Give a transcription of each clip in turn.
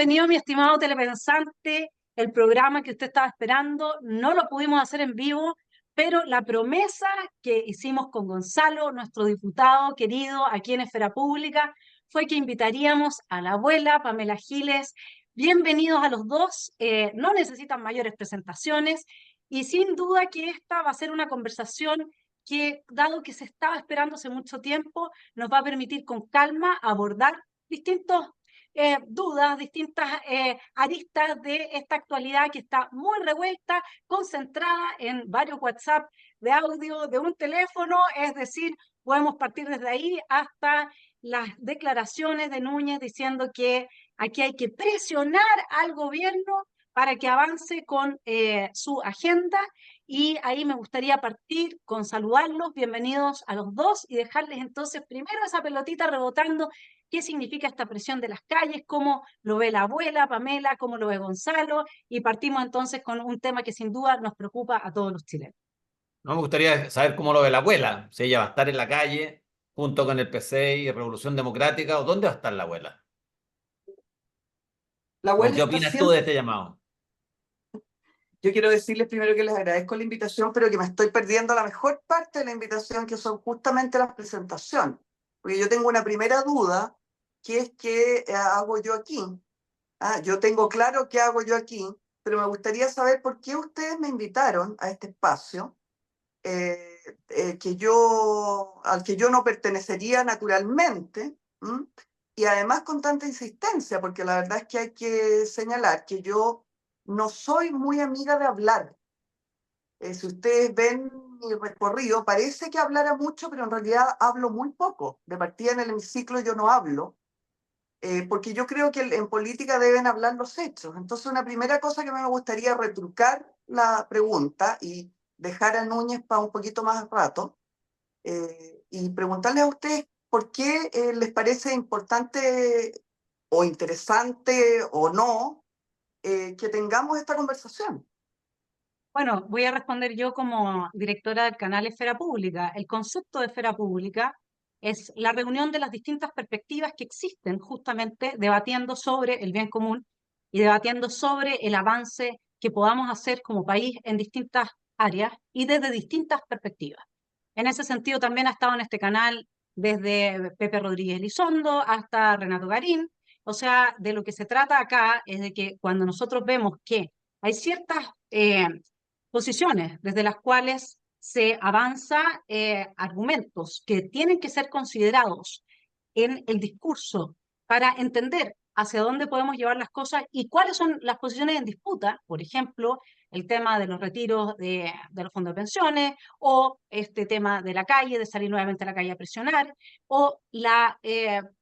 Bienvenido, mi estimado telepensante, el programa que usted estaba esperando. No lo pudimos hacer en vivo, pero la promesa que hicimos con Gonzalo, nuestro diputado querido aquí en Esfera Pública, fue que invitaríamos a la abuela Pamela Giles. Bienvenidos a los dos, no necesitan mayores presentaciones y sin duda que esta va a ser una conversación que, dado que se estaba esperando hace mucho tiempo, nos va a permitir con calma abordar distintos dudas, distintas aristas de esta actualidad que está muy revuelta, concentrada en varios WhatsApp de audio de un teléfono, es decir, podemos partir desde ahí hasta las declaraciones de Núñez diciendo que aquí hay que presionar al gobierno para que avance con su agenda. Y ahí me gustaría partir con saludarlos, bienvenidos a los dos, y dejarles entonces primero esa pelotita rebotando. ¿Qué significa esta presión de las calles? ¿Cómo lo ve la abuela Pamela? ¿Cómo lo ve Gonzalo? Y partimos entonces con un tema que sin duda nos preocupa a todos los chilenos. No, me gustaría saber cómo lo ve la abuela, si ella va a estar en la calle junto con el PC y Revolución Democrática, o dónde va a estar la abuela. La ¿O abuela qué está opinas tú de siempre. este llamado? Yo quiero decirles primero que les agradezco la invitación, pero que me estoy perdiendo la mejor parte de la invitación, que son justamente las presentaciones. Porque yo tengo una primera duda, que es qué hago yo aquí. Yo tengo claro qué hago yo aquí, pero me gustaría saber por qué ustedes me invitaron a este espacio, al que yo no pertenecería naturalmente, ¿m? Y además con tanta insistencia, porque la verdad es que hay que señalar que yo no soy muy amiga de hablar. Si ustedes ven mi recorrido, parece que hablara mucho, pero en realidad hablo muy poco. De partida en el hemiciclo yo no hablo, porque yo creo que en política deben hablar los hechos. Entonces, una primera cosa que me gustaría retrucar la pregunta y dejar a Núñez para un poquito más rato, y preguntarles a ustedes por qué les parece importante o interesante o no que tengamos esta conversación. Bueno, voy a responder yo como directora del canal Esfera Pública. El concepto de Esfera Pública es la reunión de las distintas perspectivas que existen justamente debatiendo sobre el bien común y debatiendo sobre el avance que podamos hacer como país en distintas áreas y desde distintas perspectivas. En ese sentido también ha estado en este canal desde Pepe Rodríguez Elizondo hasta Renato Garín. O sea, de lo que se trata acá es de que cuando nosotros vemos que hay ciertas posiciones desde las cuales se avanza argumentos que tienen que ser considerados en el discurso para entender hacia dónde podemos llevar las cosas y cuáles son las posiciones en disputa, por ejemplo, el tema de los retiros de los fondos de pensiones, o este tema de la calle, de salir nuevamente a la calle a presionar, o la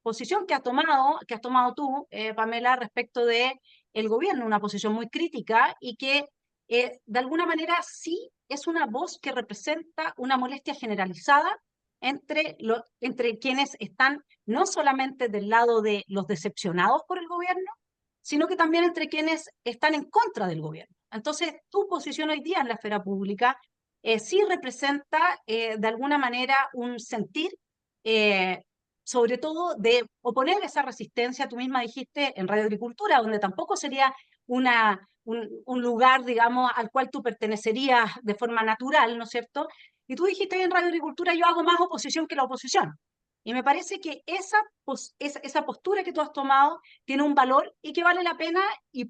posición que has tomado tú, Pamela, respecto de el gobierno, una posición muy crítica y que de alguna manera sí es una voz que representa una molestia generalizada entre quienes están no solamente del lado de los decepcionados por el gobierno, sino que también entre quienes están en contra del gobierno. Entonces, tu posición hoy día en la esfera pública sí representa de alguna manera un sentir, eh, sobre todo de oponer esa resistencia. Tú misma dijiste en Radio Agricultura, donde tampoco sería un lugar, digamos, al cual tú pertenecerías de forma natural, ¿no es cierto? Y tú dijiste en Radio Agricultura, yo hago más oposición que la oposición. Y me parece que esa postura que tú has tomado tiene un valor y que vale la pena y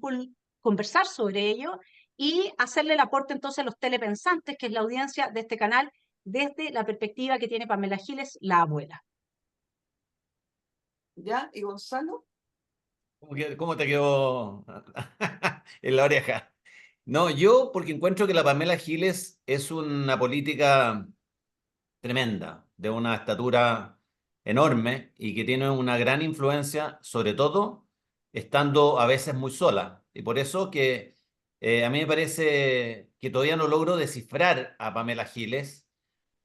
conversar sobre ello y hacerle el aporte entonces a los telepensantes, que es la audiencia de este canal, desde la perspectiva que tiene Pamela Giles, la abuela. ¿Ya? ¿Y Gonzalo? ¿Cómo te quedó en la oreja? No, yo porque encuentro que la Pamela Giles es una política tremenda, de una estatura enorme y que tiene una gran influencia, sobre todo estando a veces muy sola. Y por eso que a mí me parece que todavía no logro descifrar a Pamela Giles.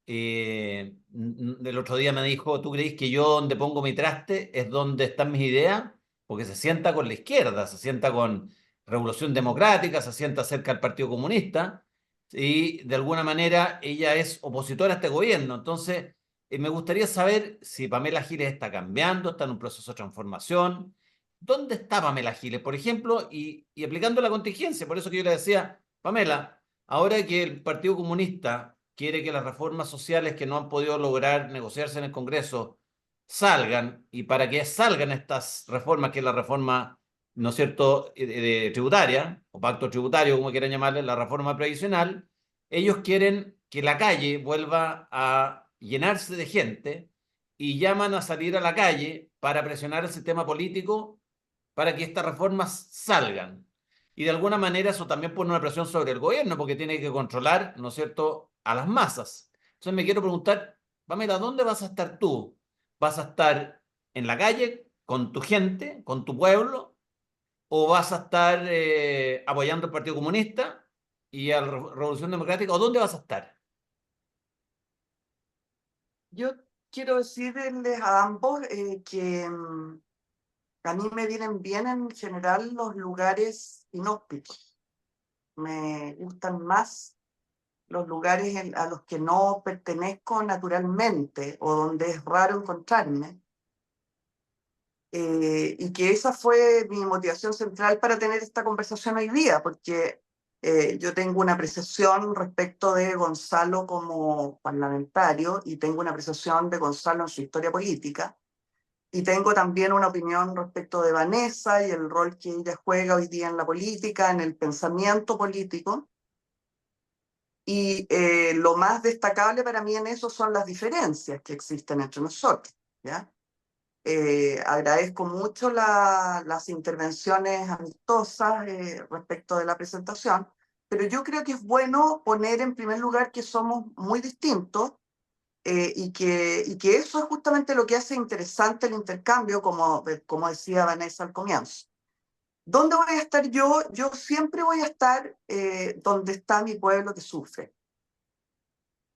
El otro día me dijo, ¿tú crees que yo donde pongo mi traste es donde están mis ideas? Porque se sienta con la izquierda, se sienta con Revolución Democrática, se sienta cerca del Partido Comunista y de alguna manera ella es opositora a este gobierno. Entonces, me gustaría saber si Pamela Giles está cambiando, está en un proceso de transformación, ¿dónde está Pamela Giles, por ejemplo? Y aplicando la contingencia, por eso que yo le decía, Pamela, ahora que el Partido Comunista quiere que las reformas sociales que no han podido lograr negociarse en el Congreso salgan, y para que salgan estas reformas, que es la reforma, ¿no es cierto?, tributaria, o pacto tributario, como quieran llamarle, la reforma previsional, ellos quieren que la calle vuelva a llenarse de gente y llaman a salir a la calle para presionar el sistema político para que estas reformas salgan. Y de alguna manera eso también pone una presión sobre el gobierno porque tiene que controlar, ¿no es cierto?, a las masas. Entonces me quiero preguntar, Pamela, ¿dónde vas a estar tú? ¿Vas a estar en la calle con tu gente, con tu pueblo? ¿O vas a estar apoyando al Partido Comunista y a la Revolución Democrática? ¿O dónde vas a estar? Yo quiero decirles a ambos que a mí me vienen bien en general los lugares inhóspitos. Me gustan más los lugares a los que no pertenezco naturalmente o donde es raro encontrarme. Y que esa fue mi motivación central para tener esta conversación hoy día, porque yo tengo una apreciación respecto de Gonzalo como parlamentario y tengo una apreciación de Gonzalo en su historia política. Y tengo también una opinión respecto de Vanessa y el rol que ella juega hoy día en la política, en el pensamiento político. Y lo más destacable para mí en eso son las diferencias que existen entre nosotros, ¿ya? Agradezco mucho las intervenciones amistosas respecto de la presentación, pero yo creo que es bueno poner en primer lugar que somos muy distintos y que eso es justamente lo que hace interesante el intercambio, como decía Vanessa al comienzo. ¿Dónde voy a estar yo? Yo siempre voy a estar donde está mi pueblo que sufre.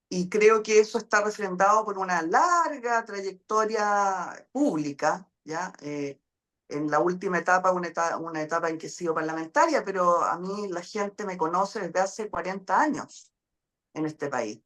Y creo que eso está refrendado por una larga trayectoria pública, ¿ya? En la última etapa, una etapa en que he sido parlamentaria, pero a mí la gente me conoce desde hace 40 años en este país.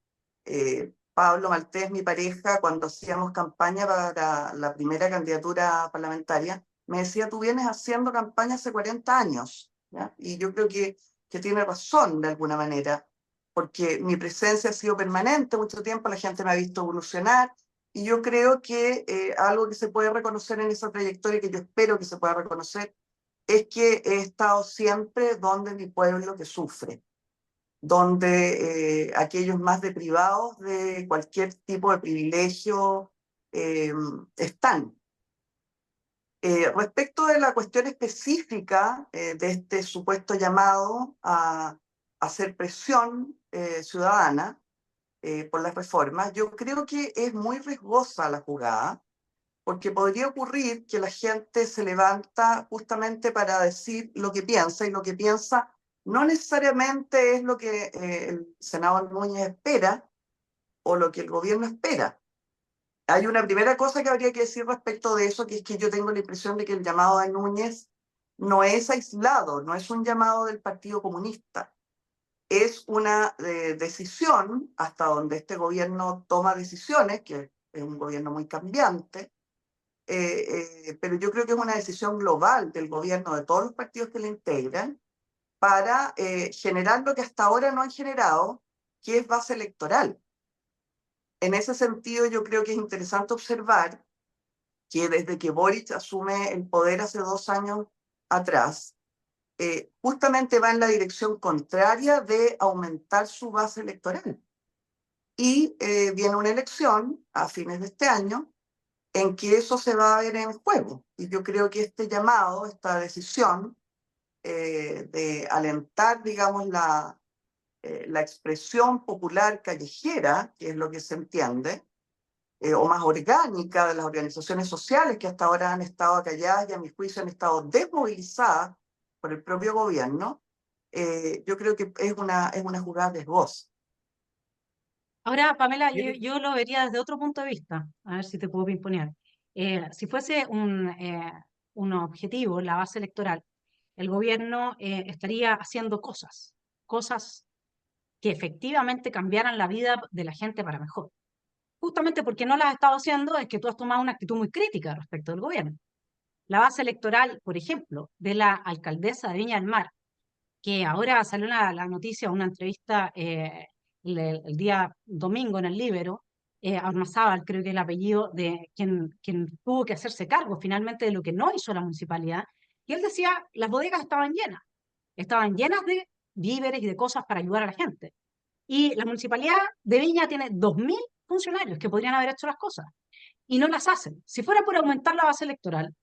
Pablo Maltés, mi pareja, cuando hacíamos campaña para la primera candidatura parlamentaria, me decía, tú vienes haciendo campaña hace 40 años, ¿ya? Y yo creo que tiene razón de alguna manera, porque mi presencia ha sido permanente mucho tiempo, la gente me ha visto evolucionar, y yo creo que algo que se puede reconocer en esa trayectoria, que yo espero que se pueda reconocer, es que he estado siempre donde mi pueblo que sufre, donde aquellos más deprivados de cualquier tipo de privilegio están. Respecto de la cuestión específica de este supuesto llamado a hacer presión ciudadana por las reformas, yo creo que es muy riesgosa la jugada, porque podría ocurrir que la gente se levanta justamente para decir lo que piensa, y lo que piensa no necesariamente es lo que el senador Núñez espera o lo que el gobierno espera. Hay una primera cosa que habría que decir respecto de eso, que es que yo tengo la impresión de que el llamado de Núñez no es aislado, no es un llamado del Partido Comunista, es una decisión hasta donde este gobierno toma decisiones, que es un gobierno muy cambiante, pero yo creo que es una decisión global del gobierno, de todos los partidos que le integran, para generar lo que hasta ahora no han generado, que es base electoral. En ese sentido, yo creo que es interesante observar que desde que Boric asume el poder hace 2 años atrás, justamente va en la dirección contraria de aumentar su base electoral. Y viene una elección a fines de este año en que eso se va a ver en juego. Y yo creo que este llamado, esta decisión de alentar, digamos, la expresión popular callejera, que es lo que se entiende, o más orgánica de las organizaciones sociales que hasta ahora han estado acalladas y a mi juicio han estado desmovilizadas por el propio gobierno, yo creo que es una jugada riesgosa. Ahora, Pamela, yo lo vería desde otro punto de vista, a ver si te puedo imponer. Si fuese un objetivo, la base electoral, el gobierno estaría haciendo cosas que efectivamente cambiaran la vida de la gente para mejor. Justamente porque no las has estado haciendo es que tú has tomado una actitud muy crítica respecto del gobierno. la base electoral, por ejemplo, de la alcaldesa de Viña del Mar, que ahora salió la noticia, una entrevista el día domingo en el Libero, Ormazábal, creo que el apellido de quien tuvo que hacerse cargo finalmente de lo que no hizo la municipalidad, y él decía, las bodegas estaban llenas de víveres y de cosas para ayudar a la gente. Y la municipalidad de Viña tiene 2.000 funcionarios que podrían haber hecho las cosas y no las hacen. Si fuera por aumentar la base electoral,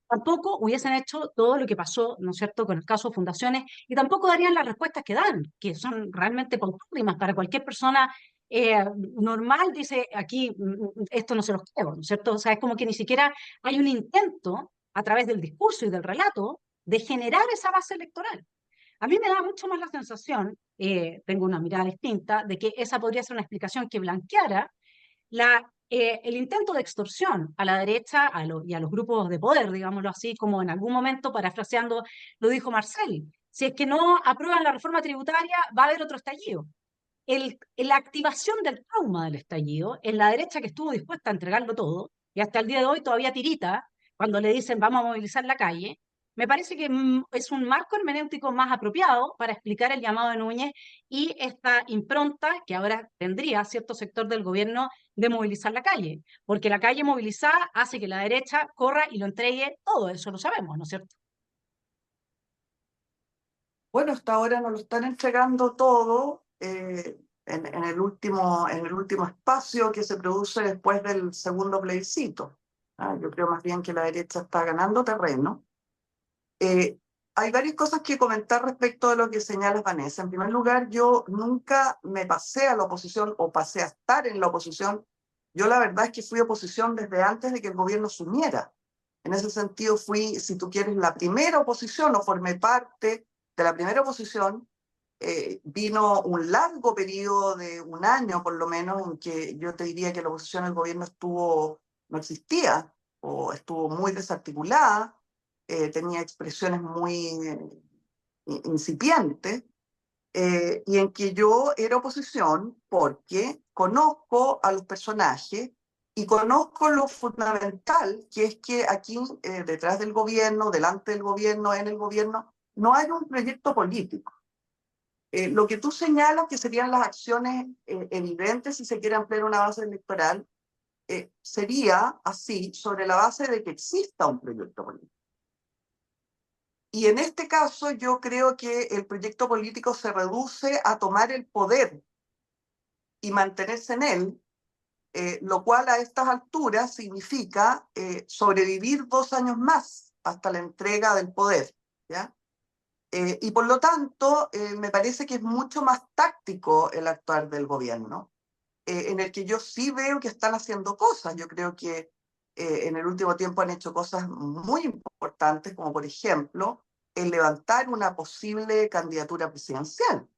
tampoco hubiesen hecho todo lo que pasó, ¿no es cierto?, con el caso de fundaciones, y tampoco darían las respuestas que dan, que son realmente paupérrimas para cualquier persona normal. Dice, aquí esto no se los creo, ¿no es cierto? O sea, es como que ni siquiera hay un intento a través del discurso y del relato de generar esa base electoral. A mí me da mucho más la sensación, tengo una mirada distinta, de que esa podría ser una explicación que blanqueara el intento de extorsión a la derecha y a los grupos de poder, digámoslo así, como en algún momento, parafraseando, lo dijo Marcel. Si es que no aprueban la reforma tributaria, va a haber otro estallido. La activación del trauma del estallido en la derecha, que estuvo dispuesta a entregarlo todo, y hasta el día de hoy todavía tirita cuando le dicen vamos a movilizar la calle, me parece que es un marco hermenéutico más apropiado para explicar el llamado de Núñez y esta impronta que ahora tendría cierto sector del gobierno de movilizar la calle, porque la calle movilizada hace que la derecha corra y lo entregue todo, eso lo sabemos, ¿no es cierto? Bueno, hasta ahora nos lo están entregando todo en el último espacio que se produce después del segundo plebiscito. Yo creo más bien que la derecha está ganando terreno. Hay varias cosas que comentar respecto de lo que señala Vanessa. En primer lugar, yo nunca me pasé a la oposición o pasé a estar en la oposición. Yo la verdad es que fui oposición desde antes de que el gobierno asumiera. En ese sentido fui, si tú quieres, la primera oposición o formé parte de la primera oposición. Vino un largo periodo de un año por lo menos en que yo te diría que la oposición al gobierno no existía o estuvo muy desarticulada, tenía expresiones muy incipientes, y en que yo era oposición porque conozco a los personajes y conozco lo fundamental, que es que aquí detrás del gobierno, delante del gobierno, en el gobierno, no hay un proyecto político. Lo que tú señalas que serían las acciones evidentes si se quiere ampliar una base electoral, sería así sobre la base de que exista un proyecto político. Y en este caso yo creo que el proyecto político se reduce a tomar el poder y mantenerse en él, lo cual a estas alturas significa sobrevivir 2 años más hasta la entrega del poder, ¿ya? Y por lo tanto, me parece que es mucho más táctico el actuar del gobierno, en el que yo sí veo que están haciendo cosas. Yo creo que en el último tiempo han hecho cosas muy importantes, como por ejemplo, el levantar una posible candidatura presidencial.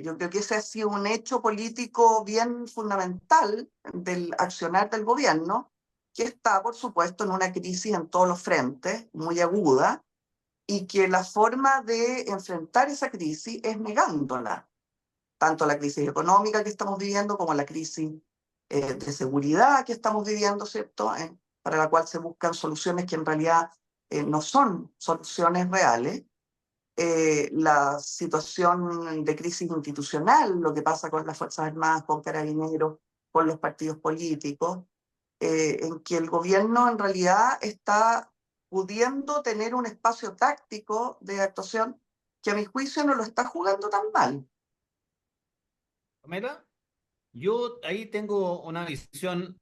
Yo creo que ese ha sido un hecho político bien fundamental del accionar del gobierno, que está, por supuesto, en una crisis en todos los frentes, muy aguda, y que la forma de enfrentar esa crisis es negándola, tanto la crisis económica que estamos viviendo como la crisis de seguridad que estamos viviendo, ¿cierto? Para la cual se buscan soluciones que en realidad no son soluciones reales. La situación de crisis institucional, lo que pasa con las Fuerzas Armadas, con Carabineros, con los partidos políticos, en que el gobierno en realidad está pudiendo tener un espacio táctico de actuación que a mi juicio no lo está jugando tan mal. Pamela, yo ahí tengo una visión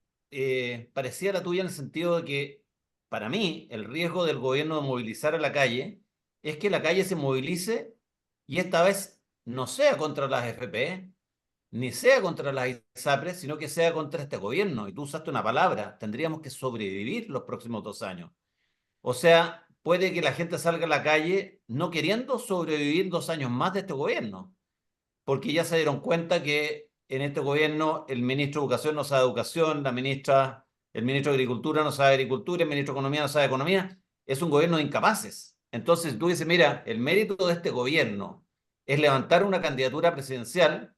parecida a la tuya en el sentido de que para mí el riesgo del gobierno de movilizar a la calle es que la calle se movilice y esta vez no sea contra las FP, ni sea contra las ISAPRES, sino que sea contra este gobierno. Y tú usaste una palabra, tendríamos que sobrevivir los próximos 2 años. O sea, puede que la gente salga a la calle no queriendo sobrevivir 2 años más de este gobierno, porque ya se dieron cuenta que en este gobierno el ministro de Educación no sabe educación, el ministro de Agricultura no sabe agricultura, el ministro de Economía no sabe economía. Es un gobierno de incapaces. Entonces tú dices, mira, el mérito de este gobierno es levantar una candidatura presidencial.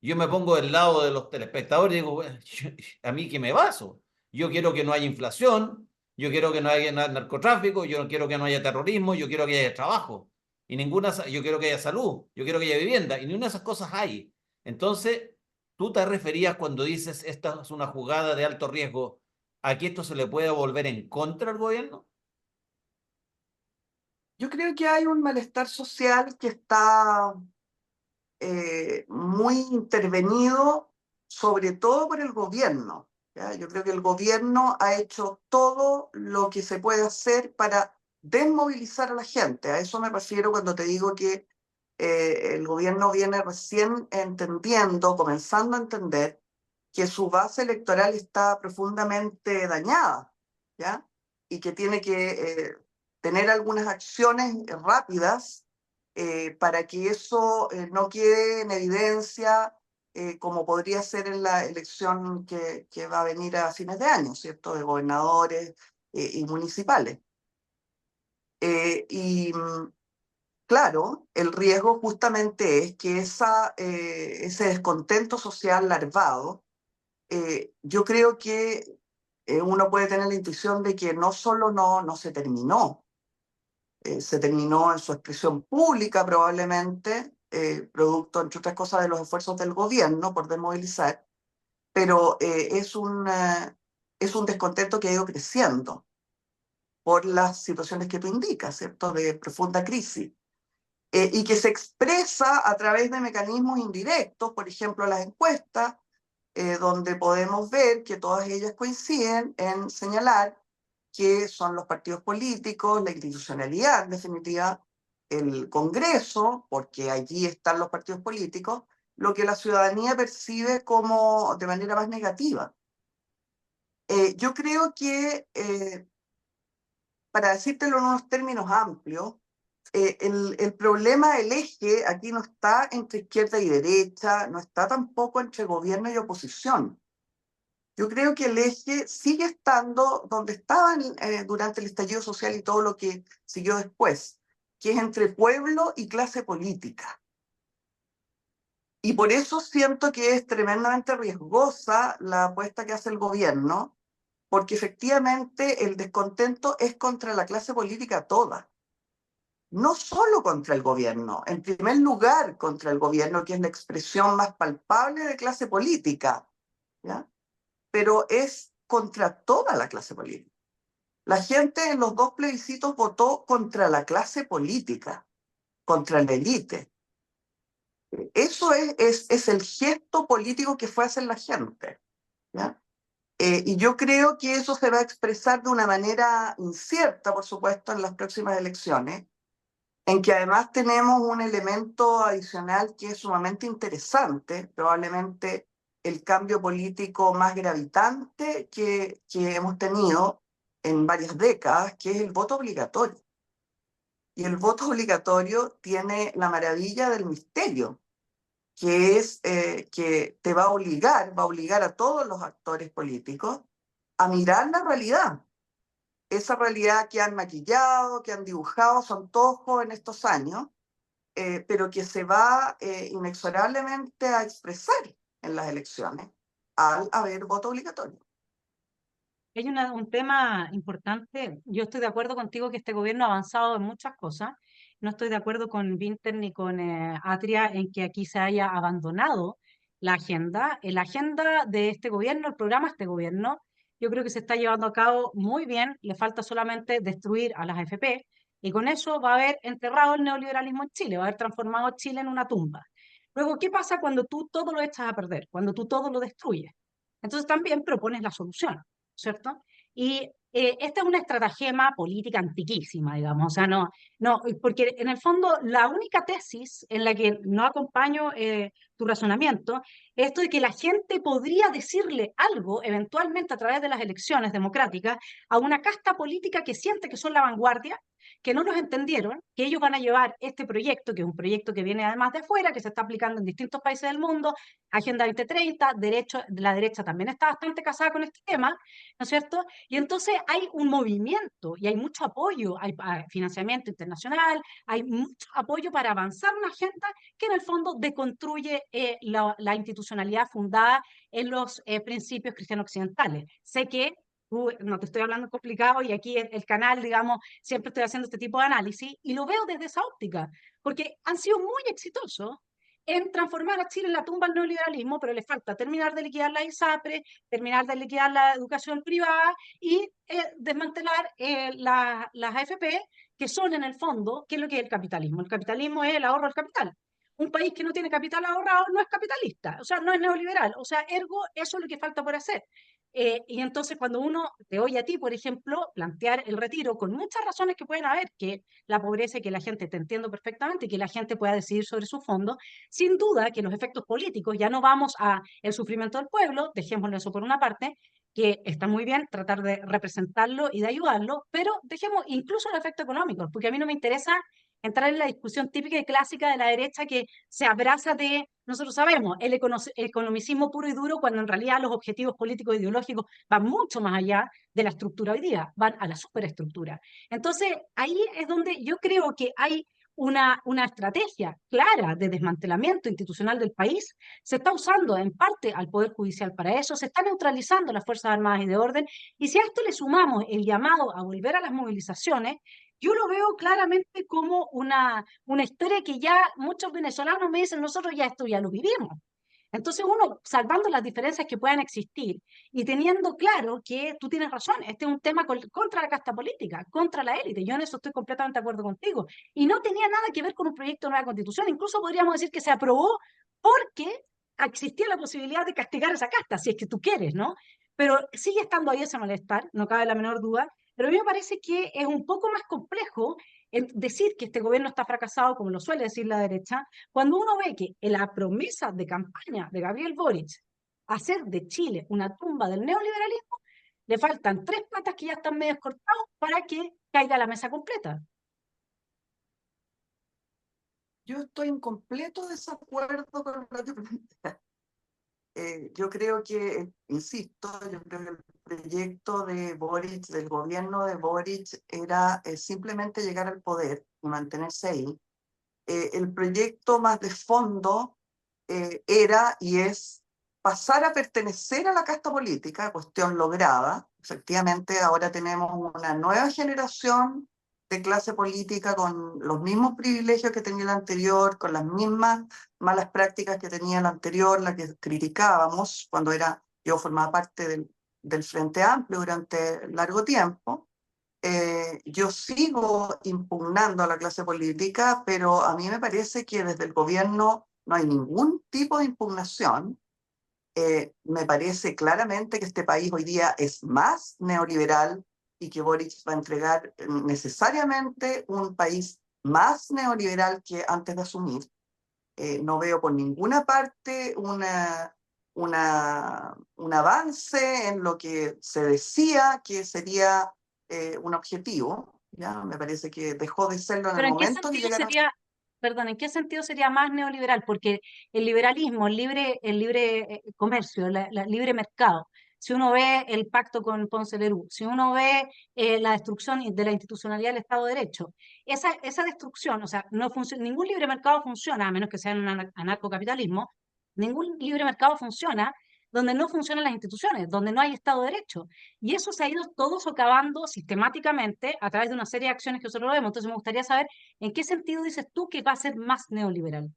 Yo me pongo del lado de los telespectadores y digo, bueno, a mí que me baso. Yo quiero que no haya inflación, Yo quiero que no haya narcotráfico, yo no quiero que no haya terrorismo, yo quiero que haya trabajo. Y yo quiero que haya salud, yo quiero que haya vivienda. Y ninguna de esas cosas hay. Entonces, tú te referías cuando dices esta es una jugada de alto riesgo, ¿a que esto se le puede volver en contra al gobierno? Yo creo que hay un malestar social que está muy intervenido, sobre todo por el gobierno. ¿Ya? Yo creo que el gobierno ha hecho todo lo que se puede hacer para desmovilizar a la gente. A eso me refiero cuando te digo que el gobierno viene recién entendiendo, comenzando a entender que su base electoral está profundamente dañada, ¿ya? Y que tiene que tener algunas acciones rápidas para que eso no quede en evidencia, como podría ser en la elección que va a venir a fines de año, ¿cierto? De gobernadores y municipales. Y claro, el riesgo justamente es que ese descontento social larvado, yo creo que uno puede tener la intuición de que no solo no se terminó, se terminó en su expresión pública probablemente, producto, entre otras cosas, de los esfuerzos del gobierno por desmovilizar, pero es un descontento que ha ido creciendo por las situaciones que tú indicas, ¿cierto? De profunda crisis. Y que se expresa a través de mecanismos indirectos, por ejemplo, las encuestas, donde podemos ver que todas ellas coinciden en señalar que son los partidos políticos, la institucionalidad, en definitiva, el Congreso, porque allí están los partidos políticos, lo que la ciudadanía percibe como de manera más negativa. Yo creo que, para decírtelo en unos términos amplios, el problema, el eje, aquí no está entre izquierda y derecha, no está tampoco entre gobierno y oposición. Yo creo que el eje sigue estando donde estaban durante el estallido social y todo lo que siguió después, que es entre pueblo y clase política. Y por eso siento que es tremendamente riesgosa la apuesta que hace el gobierno, porque efectivamente el descontento es contra la clase política toda. No solo contra el gobierno, en primer lugar contra el gobierno, que es la expresión más palpable de clase política, ¿ya? Pero es contra toda la clase política. La gente en los dos plebiscitos votó contra la clase política, contra la élite. Eso es el gesto político que fue a hacer la gente, ¿ya? Y yo creo que eso se va a expresar de una manera incierta, por supuesto, en las próximas elecciones, en que además tenemos un elemento adicional que es sumamente interesante, probablemente el cambio político más gravitante que hemos tenido en varias décadas, que es el voto obligatorio. Y el voto obligatorio tiene la maravilla del misterio, que es que te va a obligar a todos los actores políticos a mirar la realidad. Esa realidad que han maquillado, que han dibujado, son todos jóvenes estos años, pero que se va inexorablemente a expresar en las elecciones al haber voto obligatorio. Hay un tema importante. Yo estoy de acuerdo contigo que este gobierno ha avanzado en muchas cosas. No estoy de acuerdo con Vinter ni con Atria en que aquí se haya abandonado la agenda. La agenda de este gobierno, el programa de este gobierno, yo creo que se está llevando a cabo muy bien. Le falta solamente destruir a las AFP y con eso va a haber enterrado el neoliberalismo en Chile, va a haber transformado Chile en una tumba. Luego, ¿qué pasa cuando tú todo lo echas a perder? Cuando tú todo lo destruyes. Entonces también propones la solución, ¿cierto? Y esta es una estratagema política antiquísima, digamos, o sea, no, porque en el fondo la única tesis en la que no acompaño tu razonamiento es esto de que la gente podría decirle algo, eventualmente a través de las elecciones democráticas, a una casta política que siente que son la vanguardia, que no los entendieron, que ellos van a llevar este proyecto, que es un proyecto que viene además de afuera, que se está aplicando en distintos países del mundo, Agenda 2030, la derecha también está bastante casada con este tema, ¿no es cierto? Y entonces hay un movimiento y hay mucho apoyo, hay financiamiento internacional, hay mucho apoyo para avanzar una agenda que en el fondo deconstruye la institucionalidad fundada en los principios cristiano-occidentales. Sé que No te estoy hablando complicado y aquí el canal, digamos, siempre estoy haciendo este tipo de análisis y lo veo desde esa óptica, porque han sido muy exitosos en transformar a Chile en la tumba del neoliberalismo, pero le falta terminar de liquidar la ISAPRE, terminar de liquidar la educación privada y desmantelar las AFP, que son en el fondo, ¿qué es lo que es el capitalismo? El capitalismo es el ahorro del capital. Un país que no tiene capital ahorrado no es capitalista, o sea, no es neoliberal, o sea, ergo, eso es lo que falta por hacer. Y entonces cuando uno te oye a ti, por ejemplo, plantear el retiro con muchas razones que pueden haber, que la pobreza y que la gente, te entiendo perfectamente, y que la gente pueda decidir sobre su fondo, sin duda que los efectos políticos, ya no vamos a el sufrimiento del pueblo, dejémoslo eso por una parte, que está muy bien tratar de representarlo y de ayudarlo, pero dejemos incluso los efectos económicos, porque a mí no me interesa entrar en la discusión típica y clásica de la derecha que se abraza de, nosotros sabemos, el economicismo puro y duro, cuando en realidad los objetivos políticos e ideológicos van mucho más allá de la estructura hoy día, van a la superestructura. Entonces, ahí es donde yo creo que hay una estrategia clara de desmantelamiento institucional del país, se está usando en parte al Poder Judicial para eso, se está neutralizando las Fuerzas Armadas y de Orden, y si a esto le sumamos el llamado a volver a las movilizaciones, yo lo veo claramente como una historia que ya muchos venezolanos me dicen, nosotros ya esto ya lo vivimos. Entonces uno, salvando las diferencias que puedan existir y teniendo claro que tú tienes razón, este es un tema contra la casta política, contra la élite, yo en eso estoy completamente de acuerdo contigo, y no tenía nada que ver con un proyecto de nueva constitución, incluso podríamos decir que se aprobó porque existía la posibilidad de castigar esa casta, si es que tú quieres, ¿no? Pero sigue estando ahí ese malestar, no cabe la menor duda, pero a mí me parece que es un poco más complejo decir que este gobierno está fracasado, como lo suele decir la derecha, cuando uno ve que en la promesa de campaña de Gabriel Boric, hacer de Chile una tumba del neoliberalismo, le faltan 3 patas que ya están medio cortados para que caiga la mesa completa. Yo estoy en completo desacuerdo con lo que plantea. Yo creo que, insisto, yo creo que el proyecto de Boric, del gobierno de Boric, era simplemente llegar al poder y mantenerse ahí. El proyecto más de fondo era y es pasar a pertenecer a la casta política, cuestión lograda. Efectivamente, ahora tenemos una nueva generación de clase política con los mismos privilegios que tenía la anterior, con las mismas malas prácticas que tenía la anterior, la que criticábamos cuando yo formaba parte del Frente Amplio durante largo tiempo. Yo sigo impugnando a la clase política, pero a mí me parece que desde el gobierno no hay ningún tipo de impugnación. Me parece claramente que este país hoy día es más neoliberal y que Boric va a entregar necesariamente un país más neoliberal que antes de asumir. No veo por ninguna parte un avance en lo que se decía que sería un objetivo. ¿Ya? Me parece que dejó de serlo en el Pero ¿en qué momento que sentido llegaron. sería, perdón, en qué sentido sería más neoliberal? Porque el liberalismo, el libre comercio, el libre mercado, si uno ve el pacto con Ponce Lerú, si uno ve la destrucción de la institucionalidad del Estado de Derecho, esa destrucción, o sea, ningún libre mercado funciona, a menos que sea en un anarcocapitalismo, ningún libre mercado funciona donde no funcionan las instituciones, donde no hay Estado de Derecho. Y eso se ha ido todo socavando sistemáticamente a través de una serie de acciones que nosotros vemos. Entonces me gustaría saber en qué sentido dices tú que va a ser más neoliberal.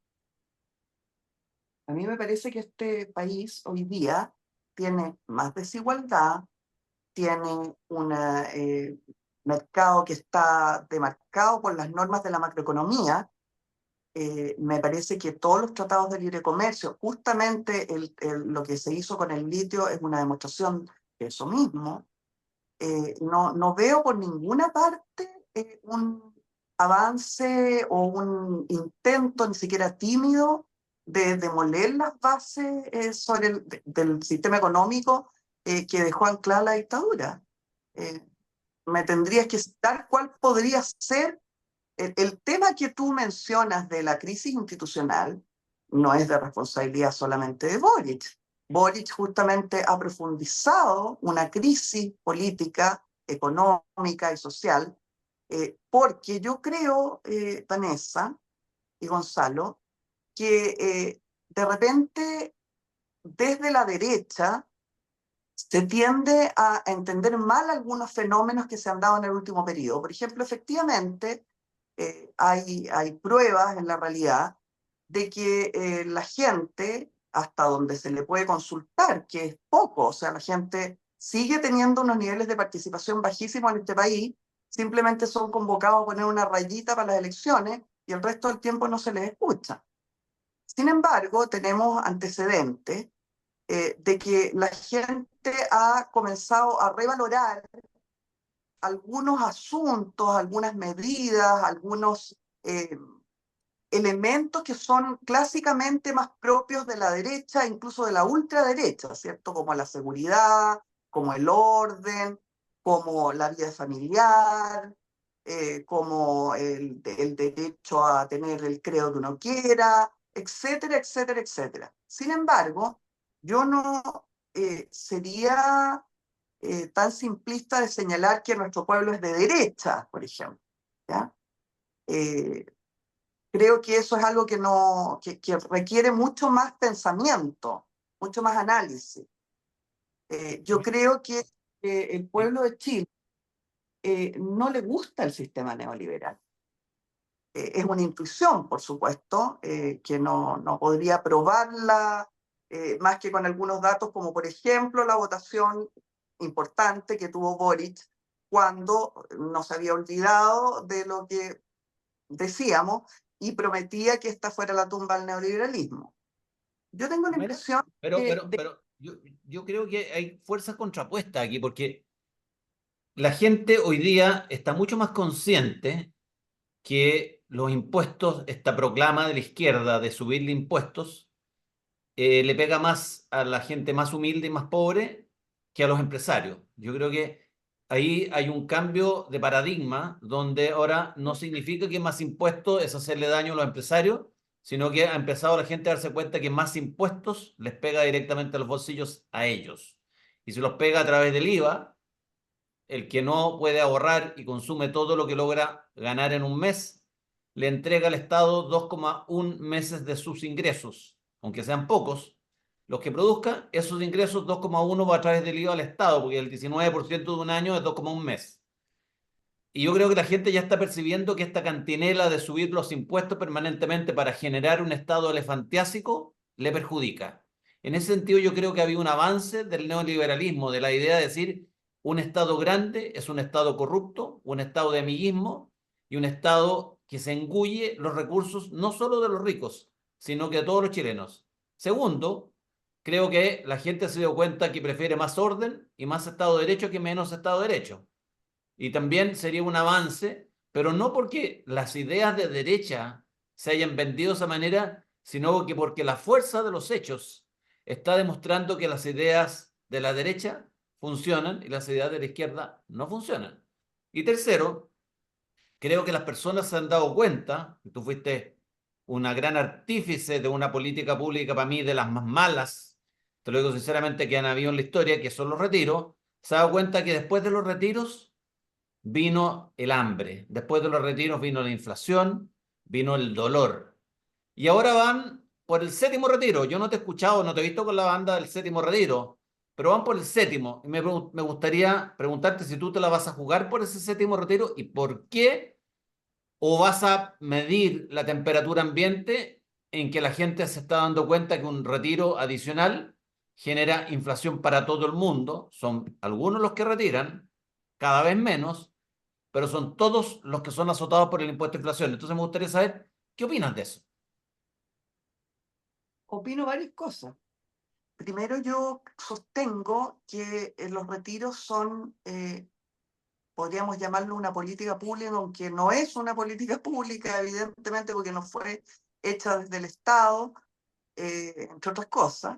A mí me parece que este país hoy día tiene más desigualdad, tiene un mercado que está demarcado por las normas de la macroeconomía. Me parece que todos los tratados de libre comercio, justamente lo que se hizo con el litio es una demostración de eso mismo. No veo por ninguna parte un avance o un intento, ni siquiera tímido, de demoler las bases del sistema económico que dejó anclada la dictadura. Eh, Me tendrías que citar cuál podría ser el tema que tú mencionas de la crisis institucional. No es de responsabilidad solamente de Boric. Boric justamente ha profundizado una crisis política, económica y social, porque yo creo, Vanessa y Gonzalo, que de repente desde la derecha se tiende a entender mal algunos fenómenos que se han dado en el último periodo. Por ejemplo, efectivamente, hay pruebas en la realidad de que la gente, hasta donde se le puede consultar, que es poco, o sea, la gente sigue teniendo unos niveles de participación bajísimos en este país, simplemente son convocados a poner una rayita para las elecciones y el resto del tiempo no se les escucha. Sin embargo, tenemos antecedentes de que la gente ha comenzado a revalorar algunos asuntos, algunas medidas, algunos elementos que son clásicamente más propios de la derecha, incluso de la ultraderecha, ¿cierto? Como la seguridad, como el orden, como la vida familiar, como el derecho a tener el credo que uno quiera, etcétera, etcétera, etcétera. Sin embargo, yo no sería tan simplista de señalar que nuestro pueblo es de derecha, por ejemplo. ¿Ya? Creo que eso es algo que, no, que requiere mucho más pensamiento, mucho más análisis. Yo creo que el pueblo de Chile no le gusta el sistema neoliberal. Es una intuición, por supuesto, que no podría probarla más que con algunos datos, como por ejemplo la votación importante que tuvo Boric cuando nos había olvidado de lo que decíamos y prometía que esta fuera la tumba del neoliberalismo. Yo tengo la impresión pero yo creo que hay fuerzas contrapuestas aquí, porque la gente hoy día está mucho más consciente que los impuestos, esta proclama de la izquierda de subirle impuestos, le pega más a la gente más humilde y más pobre que a los empresarios. Yo creo que ahí hay un cambio de paradigma donde ahora no significa que más impuestos es hacerle daño a los empresarios, sino que ha empezado la gente a darse cuenta que más impuestos les pega directamente a los bolsillos a ellos. Y si los pega a través del IVA, el que no puede ahorrar y consume todo lo que logra ganar en un mes, le entrega al Estado 2,1 meses de sus ingresos, aunque sean pocos. Los que produzcan esos ingresos, 2,1 va a través del IVA al Estado, porque el 19% de un año es 2,1 mes. Y yo creo que la gente ya está percibiendo que esta cantinela de subir los impuestos permanentemente para generar un Estado elefantiásico le perjudica. En ese sentido, yo creo que había un avance del neoliberalismo, de la idea de decir un Estado grande es un Estado corrupto, un Estado de amiguismo y un Estado que se engulle los recursos no solo de los ricos, sino que de todos los chilenos. Segundo, creo que la gente se dio cuenta que prefiere más orden y más Estado de Derecho que menos Estado de Derecho. Y también sería un avance, pero no porque las ideas de derecha se hayan vendido de esa manera, sino que porque la fuerza de los hechos está demostrando que las ideas de la derecha funcionan y las ideas de la izquierda no funcionan. Y tercero, creo que las personas se han dado cuenta, tú fuiste una gran artífice de una política pública para mí de las más malas, te lo digo sinceramente, que han habido en la historia, que son los retiros, se ha dado cuenta que después de los retiros vino el hambre, después de los retiros vino la inflación, vino el dolor. Y ahora van por el séptimo retiro. Yo no te he escuchado, no te he visto con la banda del séptimo retiro, pero van por el séptimo. Y me gustaría preguntarte si tú te la vas a jugar por ese séptimo retiro y por qué, o vas a medir la temperatura ambiente en que la gente se está dando cuenta que un retiro adicional genera inflación para todo el mundo. Son algunos los que retiran, cada vez menos, pero son todos los que son azotados por el impuesto de inflación. Entonces me gustaría saber, ¿qué opinas de eso? opino varias cosas. Primero, yo sostengo que los retiros son, podríamos llamarlo una política pública, aunque no es una política pública, evidentemente, porque no fue hecha desde el Estado, entre otras cosas.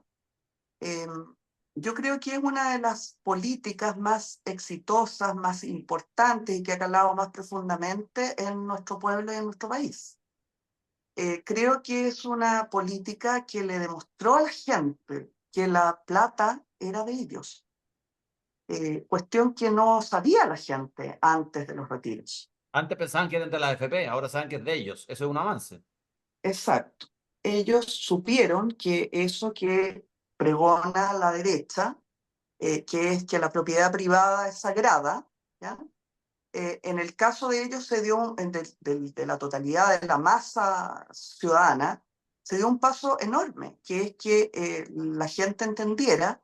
Yo creo que es una de las políticas más exitosas, más importantes y que ha calado más profundamente en nuestro pueblo y en nuestro país. Creo que es una política que le demostró a la gente que la plata era de ellos. Cuestión que no sabía la gente antes de los retiros. Antes pensaban que eran de la AFP, ahora saben que es de ellos. Eso es un avance. Exacto. Ellos supieron que eso que pregona la derecha que es que la propiedad privada es sagrada, ¿ya? En el caso de ellos se dio, de la totalidad de la masa ciudadana, se dio un paso enorme, que es que la gente entendiera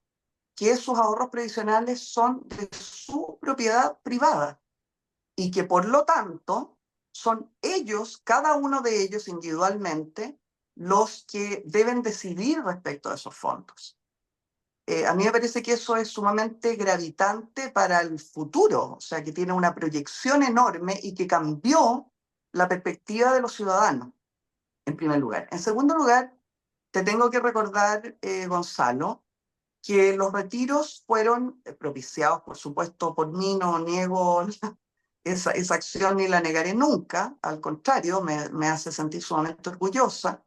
que sus ahorros previsionales son de su propiedad privada y que por lo tanto son ellos, cada uno de ellos individualmente, los que deben decidir respecto a esos fondos. A mí me parece que eso es sumamente gravitante para el futuro, o sea, que tiene una proyección enorme y que cambió la perspectiva de los ciudadanos, en primer lugar. En segundo lugar, te tengo que recordar, Gonzalo, que los retiros fueron propiciados, por supuesto, por mí. No niego esa acción ni la negaré nunca, al contrario, me hace sentir sumamente orgullosa.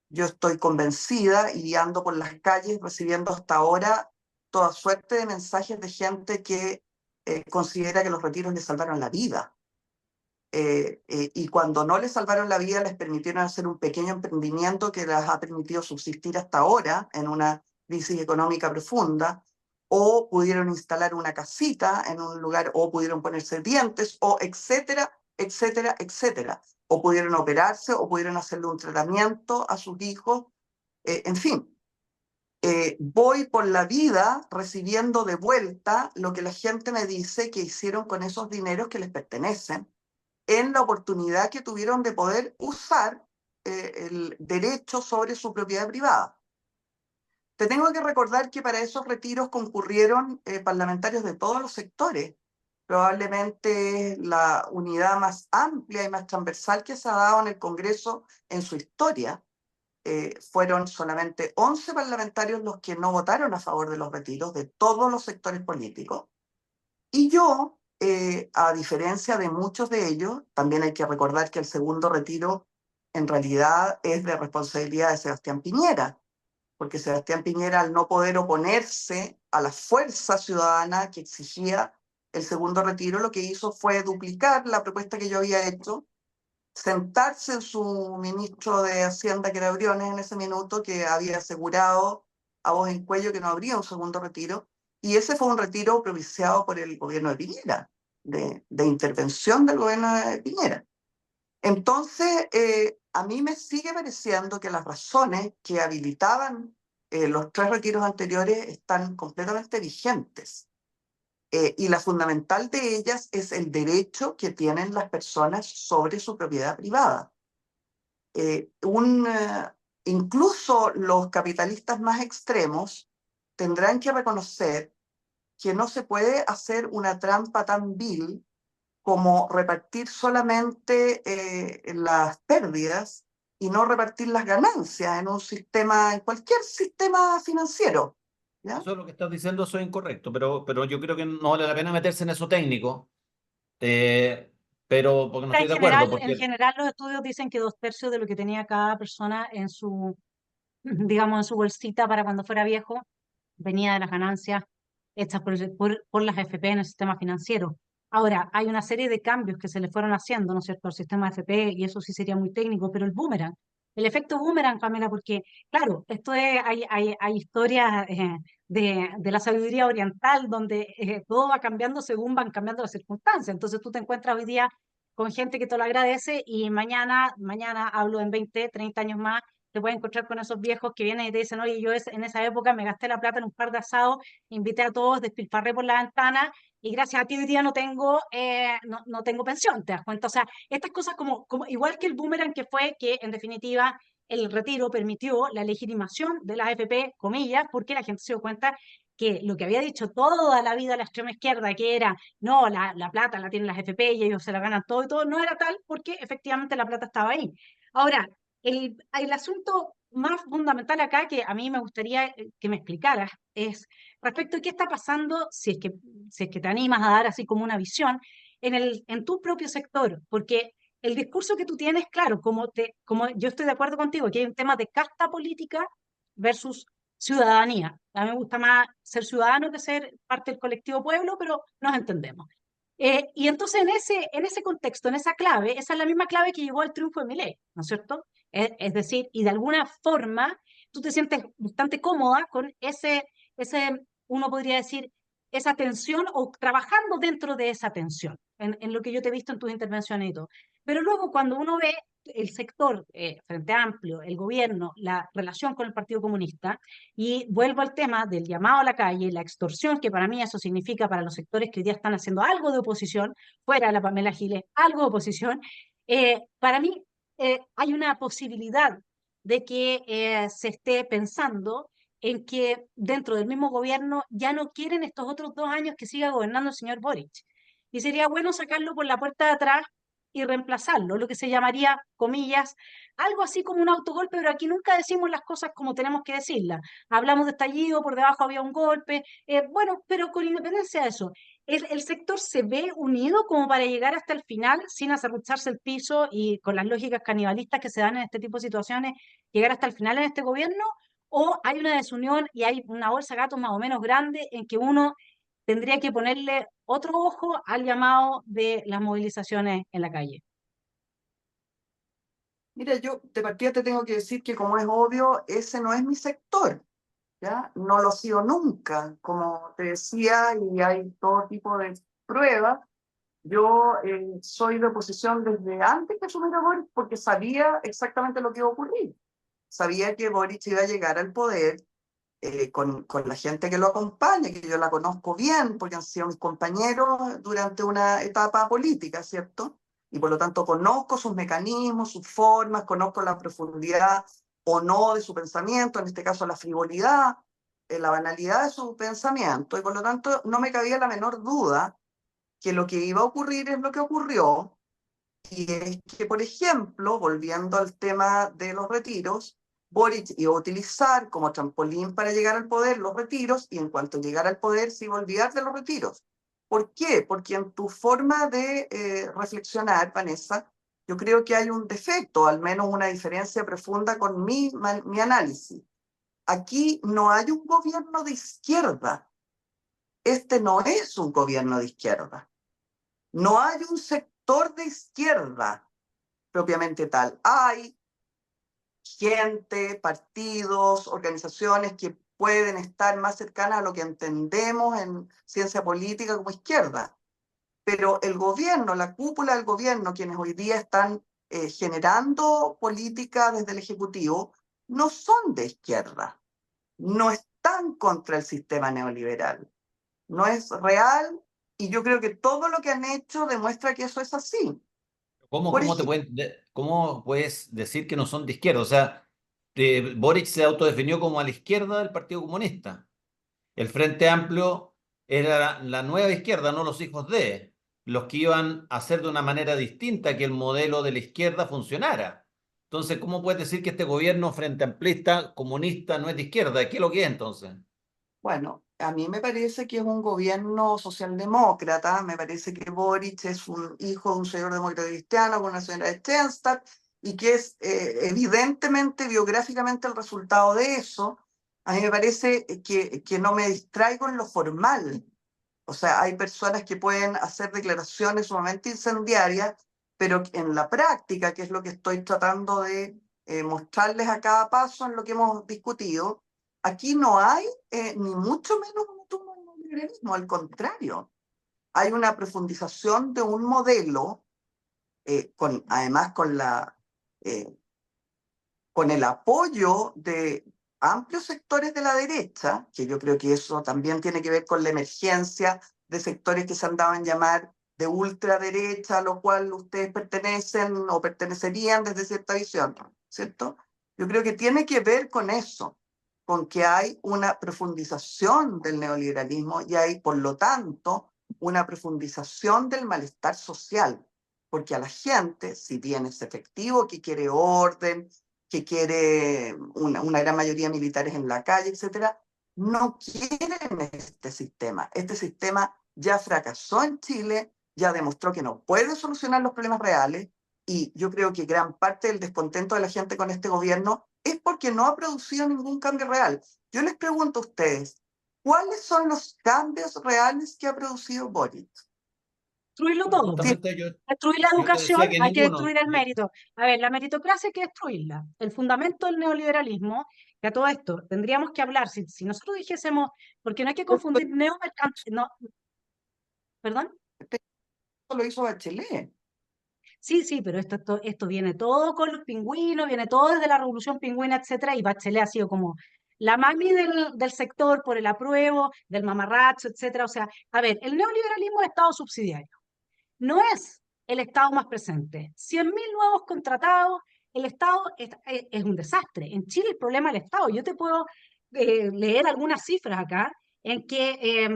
Yo estoy convencida y ando por las calles recibiendo hasta ahora toda suerte de mensajes de gente que considera que los retiros les salvaron la vida. Y cuando no les salvaron la vida, les permitieron hacer un pequeño emprendimiento que les ha permitido subsistir hasta ahora en una crisis económica profunda, o pudieron instalar una casita en un lugar, o pudieron ponerse dientes, o etcétera, etcétera, etcétera. O pudieron operarse, o pudieron hacerle un tratamiento a sus hijos. En fin, voy por la vida recibiendo de vuelta lo que la gente me dice que hicieron con esos dineros que les pertenecen, en la oportunidad que tuvieron de poder usar el derecho sobre su propiedad privada. Te tengo que recordar que para esos retiros concurrieron parlamentarios de todos los sectores. Probablemente la unidad más amplia y más transversal que se ha dado en el Congreso en su historia. Fueron solamente 11 parlamentarios los que no votaron a favor de los retiros de todos los sectores políticos. Y yo, a diferencia de muchos de ellos, también hay que recordar que el segundo retiro en realidad es de responsabilidad de Sebastián Piñera, porque Sebastián Piñera, al no poder oponerse a la fuerza ciudadana que exigía el segundo retiro, lo que hizo fue duplicar la propuesta que yo había hecho, sentarse en su ministro de Hacienda, que era Briones en ese minuto, que había asegurado a voz en cuello que no habría un segundo retiro, y ese fue un retiro propiciado por el gobierno de Piñera, de intervención del gobierno de Piñera. Entonces, a mí me sigue pareciendo que las razones que habilitaban los 3 retiros anteriores están completamente vigentes. Y la fundamental de ellas es el derecho que tienen las personas sobre su propiedad privada. Incluso los capitalistas más extremos tendrán que reconocer que no se puede hacer una trampa tan vil como repartir solamente las pérdidas y no repartir las ganancias en un sistema, en cualquier sistema financiero, ¿ya? Eso es lo que estás diciendo, eso es incorrecto, pero yo creo que no vale la pena meterse en eso técnico, eh, pero porque no estoy de acuerdo, En porque general los estudios dicen que 2/3 de lo que tenía cada persona en su, digamos, en su bolsita para cuando fuera viejo, venía de las ganancias hechas por las AFP en el sistema financiero. Ahora, hay una serie de cambios que se le fueron haciendo, ¿no es cierto?, al sistema AFP, y eso sí sería muy técnico, pero el efecto boomerang, Pamela, porque, claro, esto es, hay historias de la sabiduría oriental donde todo va cambiando según van cambiando las circunstancias. Entonces tú te encuentras hoy día con gente que te lo agradece y mañana hablo en 20, 30 años más, te puedes encontrar con esos viejos que vienen y te dicen, oye, en esa época me gasté la plata en un par de asados, invité a todos, despilfarré por la ventana y gracias a ti hoy día no tengo pensión, ¿te das cuenta? O sea, estas cosas como igual que el boomerang que fue que en definitiva el retiro permitió la legitimación de las AFP, comillas, porque la gente se dio cuenta que lo que había dicho toda la vida la extrema izquierda, que era, no, la plata la tienen las AFP y ellos se la ganan todo y todo, no era tal porque efectivamente la plata estaba ahí. Ahora, el asunto más fundamental acá que a mí me gustaría que me explicaras es respecto a qué está pasando, si es que te animas a dar así como una visión, en tu propio sector, porque el discurso que tú tienes, claro, como yo estoy de acuerdo contigo, que hay un tema de casta política versus ciudadanía. A mí me gusta más ser ciudadano que ser parte del colectivo pueblo, pero nos entendemos. Y entonces en ese contexto, en esa clave, esa es la misma clave que llevó al triunfo de Milei, ¿no es cierto? Es decir, y de alguna forma tú te sientes bastante cómoda con ese uno podría decir, esa tensión o trabajando dentro de esa tensión, en lo que yo te he visto en tus intervenciones y todo. Pero luego cuando uno ve el sector, Frente Amplio, el gobierno, la relación con el Partido Comunista, y vuelvo al tema del llamado a la calle, la extorsión, que para mí eso significa para los sectores que hoy día están haciendo algo de oposición, fuera de la Pamela Giles, algo de oposición, para mí hay una posibilidad de que se esté pensando en que dentro del mismo gobierno ya no quieren estos otros 2 años que siga gobernando el señor Boric. Y sería bueno sacarlo por la puerta de atrás y reemplazarlo, lo que se llamaría, comillas, algo así como un autogolpe, pero aquí nunca decimos las cosas como tenemos que decirlas. Hablamos de estallido, por debajo había un golpe, bueno, pero con independencia de eso, el sector se ve unido como para llegar hasta el final sin acerrucharse el piso y con las lógicas canibalistas que se dan en este tipo de situaciones, llegar hasta el final en este gobierno, o hay una desunión y hay una bolsa de gatos más o menos grande en que uno tendría que ponerle otro ojo al llamado de las movilizaciones en la calle. Mira, yo de partida te tengo que decir que, como es obvio, ese no es mi sector, ¿ya? No lo ha sido nunca, como te decía, y hay todo tipo de pruebas. Yo soy de oposición desde antes que asumiera Boric, porque sabía exactamente lo que iba a ocurrir. Sabía que Boric iba a llegar al poder con la gente que lo acompaña, que yo la conozco bien, porque han sido mis compañeros durante una etapa política, ¿cierto? Y por lo tanto conozco sus mecanismos, sus formas, conozco la profundidad o no de su pensamiento, en este caso la frivolidad, la banalidad de su pensamiento, y por lo tanto no me cabía la menor duda que lo que iba a ocurrir es lo que ocurrió, y es que, por ejemplo, volviendo al tema de los retiros, Boric iba a utilizar como trampolín para llegar al poder los retiros, y en cuanto llegara al poder se iba a olvidar de los retiros. ¿Por qué? Porque en tu forma de reflexionar, Vanessa, yo creo que hay un defecto, al menos una diferencia profunda con mi análisis. Aquí no hay un gobierno de izquierda. Este no es un gobierno de izquierda. No hay un sector de izquierda propiamente tal. Hay gente, partidos, organizaciones que pueden estar más cercanas a lo que entendemos en ciencia política como izquierda. Pero el gobierno, la cúpula del gobierno, quienes hoy día están generando política desde el Ejecutivo, no son de izquierda, no están contra el sistema neoliberal, no es real, y yo creo que todo lo que han hecho demuestra que eso es así. Por ejemplo, ¿Cómo puedes decir que no son de izquierda? O sea, Boric se autodefinió como a la izquierda del Partido Comunista. El Frente Amplio era la nueva izquierda, no los hijos de, los que iban a hacer de una manera distinta que el modelo de la izquierda funcionara. Entonces, ¿cómo puedes decir que este gobierno frente amplista, comunista, no es de izquierda? ¿Qué es lo que es entonces? bueno, a mí me parece que es un gobierno socialdemócrata, me parece que Boric es un hijo de un señor demócrata cristiano con una señora de Stenstadt, y que es evidentemente, biográficamente, el resultado de eso. A mí me parece que no me distraigo en lo formal. O sea, hay personas que pueden hacer declaraciones sumamente incendiarias, pero en la práctica, que es lo que estoy tratando de mostrarles a cada paso en lo que hemos discutido, aquí no hay ni mucho menos un tumbo del neoliberalismo, al contrario. Hay una profundización de un modelo, además eh, con el apoyo de amplios sectores de la derecha, que yo creo que eso también tiene que ver con la emergencia de sectores que se andaban a llamar de ultraderecha, a lo cual ustedes pertenecen o pertenecerían desde cierta visión, ¿cierto? Yo creo que tiene que ver con eso, con que hay una profundización del neoliberalismo y hay, por lo tanto, una profundización del malestar social, porque a la gente, si bien es efectivo que quiere orden, que quiere una gran mayoría de militares en la calle, etcétera, no quieren este sistema. Este sistema ya fracasó en Chile, ya demostró que no puede solucionar los problemas reales, y yo creo que gran parte del descontento de la gente con este gobierno es porque no ha producido ningún cambio real. Yo les pregunto a ustedes, ¿cuáles son los cambios reales que ha producido Boric? Destruirlo Bueno, todo. Sí, justamente Destruir la yo te educación, decía que hay que ninguno. destruir el mérito. A ver, la meritocracia hay que destruirla. El fundamento del neoliberalismo que a todo esto tendríamos que hablar, si nosotros dijésemos, porque no hay que confundir no, ¿perdón? Lo hizo Bachelet. Sí, sí, pero esto viene todo con los pingüinos, viene todo desde la Revolución Pingüina, etcétera, y Bachelet ha sido como la mami del sector por el apruebo, del mamarracho, etcétera. O sea, a ver, el neoliberalismo es Estado subsidiario. No es el Estado más presente. 100.000 nuevos contratados, el Estado es un desastre. En Chile el problema del Estado, yo te puedo leer algunas cifras acá, en que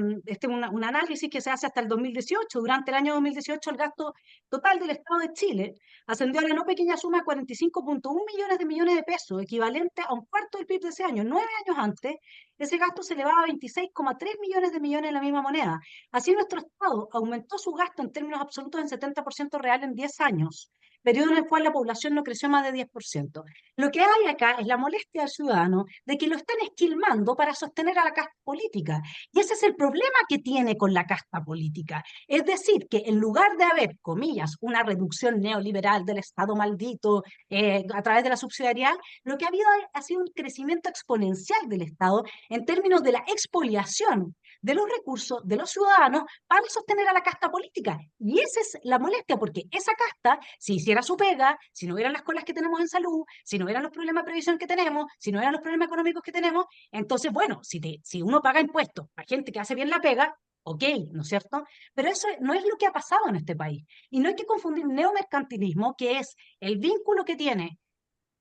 un análisis que se hace hasta el 2018. Durante el año 2018 el gasto total del Estado de Chile ascendió a la no pequeña suma de 45,1 millones de pesos, equivalente a un cuarto del PIB de ese año. 9 años antes, ese gasto se elevaba a 26,3 millones en la misma moneda. Así nuestro Estado aumentó su gasto en términos absolutos en 70% real en 10 años, periodo en el cual la población no creció más de 10%. Lo que hay acá es la molestia del ciudadano de que lo están esquilmando para sostener a la casta política. Y ese es el problema que tiene con la casta política. Es decir, que en lugar de haber, comillas, una reducción neoliberal del Estado maldito a través de la subsidiariedad, lo que ha habido ha sido un crecimiento exponencial del Estado en términos de la expoliación de los recursos de los ciudadanos para sostener a la casta política. Y esa es la molestia, porque esa casta, si hiciera su pega, si no hubieran las colas que tenemos en salud, si no hubieran los problemas de previsión que tenemos, si no hubieran los problemas económicos que tenemos, entonces, bueno, si uno paga impuestos a gente que hace bien la pega, ok, ¿no es cierto? Pero eso no es lo que ha pasado en este país. Y no hay que confundir neomercantilismo, que es el vínculo que tiene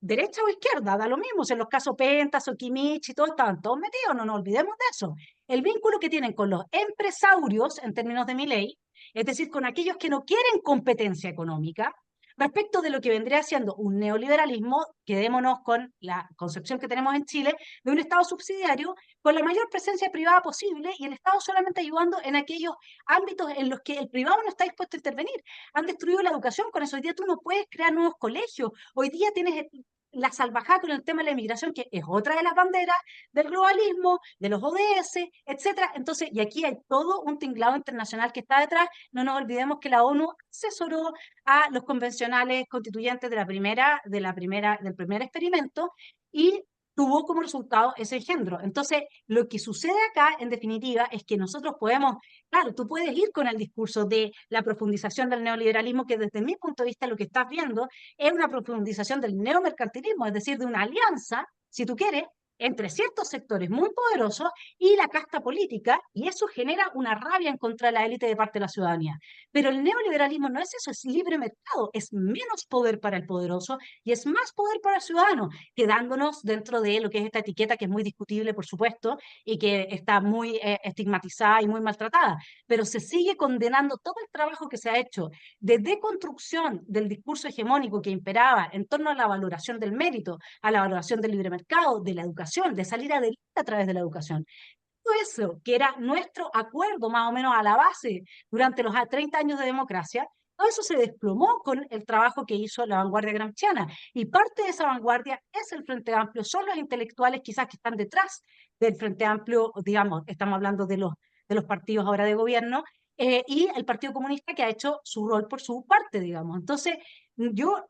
derecha o izquierda, da lo mismo, si en los casos Pentas o Kimich y todos estaban todos metidos, no nos olvidemos de eso. El vínculo que tienen con los empresarios, en términos de mi ley, es decir, con aquellos que no quieren competencia económica, respecto de lo que vendría siendo un neoliberalismo, quedémonos con la concepción que tenemos en Chile, de un Estado subsidiario con la mayor presencia privada posible y el Estado solamente ayudando en aquellos ámbitos en los que el privado no está dispuesto a intervenir. Han destruido la educación con eso. Hoy día tú no puedes crear nuevos colegios. Hoy día tienes la salvajada con el tema de la inmigración, que es otra de las banderas del globalismo, de los ODS, etcétera. Entonces, y aquí hay todo un tinglado internacional que está detrás. No nos olvidemos que la ONU asesoró a los convencionales constituyentes del primer experimento y tuvo como resultado ese engendro. Entonces, lo que sucede acá, en definitiva, es que nosotros podemos, claro, tú puedes ir con el discurso de la profundización del neoliberalismo, que desde mi punto de vista lo que estás viendo es una profundización del neomercantilismo, es decir, de una alianza, si tú quieres, entre ciertos sectores muy poderosos y la casta política, y eso genera una rabia en contra de la élite de parte de la ciudadanía. Pero el neoliberalismo no es eso, es libre mercado, es menos poder para el poderoso y es más poder para el ciudadano, quedándonos dentro de lo que es esta etiqueta, que es muy discutible, por supuesto, y que está muy estigmatizada y muy maltratada, pero se sigue condenando todo el trabajo que se ha hecho de deconstrucción del discurso hegemónico que imperaba en torno a la valoración del mérito, a la valoración del libre mercado, de la educación, de salir adelante a través de la educación. Todo eso, que era nuestro acuerdo más o menos a la base durante los 30 años de democracia, todo eso se desplomó con el trabajo que hizo la vanguardia gramsciana. Y parte de esa vanguardia es el Frente Amplio, son los intelectuales quizás que están detrás del Frente Amplio, digamos, estamos hablando de los partidos ahora de gobierno, y el Partido Comunista, que ha hecho su rol por su parte, digamos. Entonces, yo,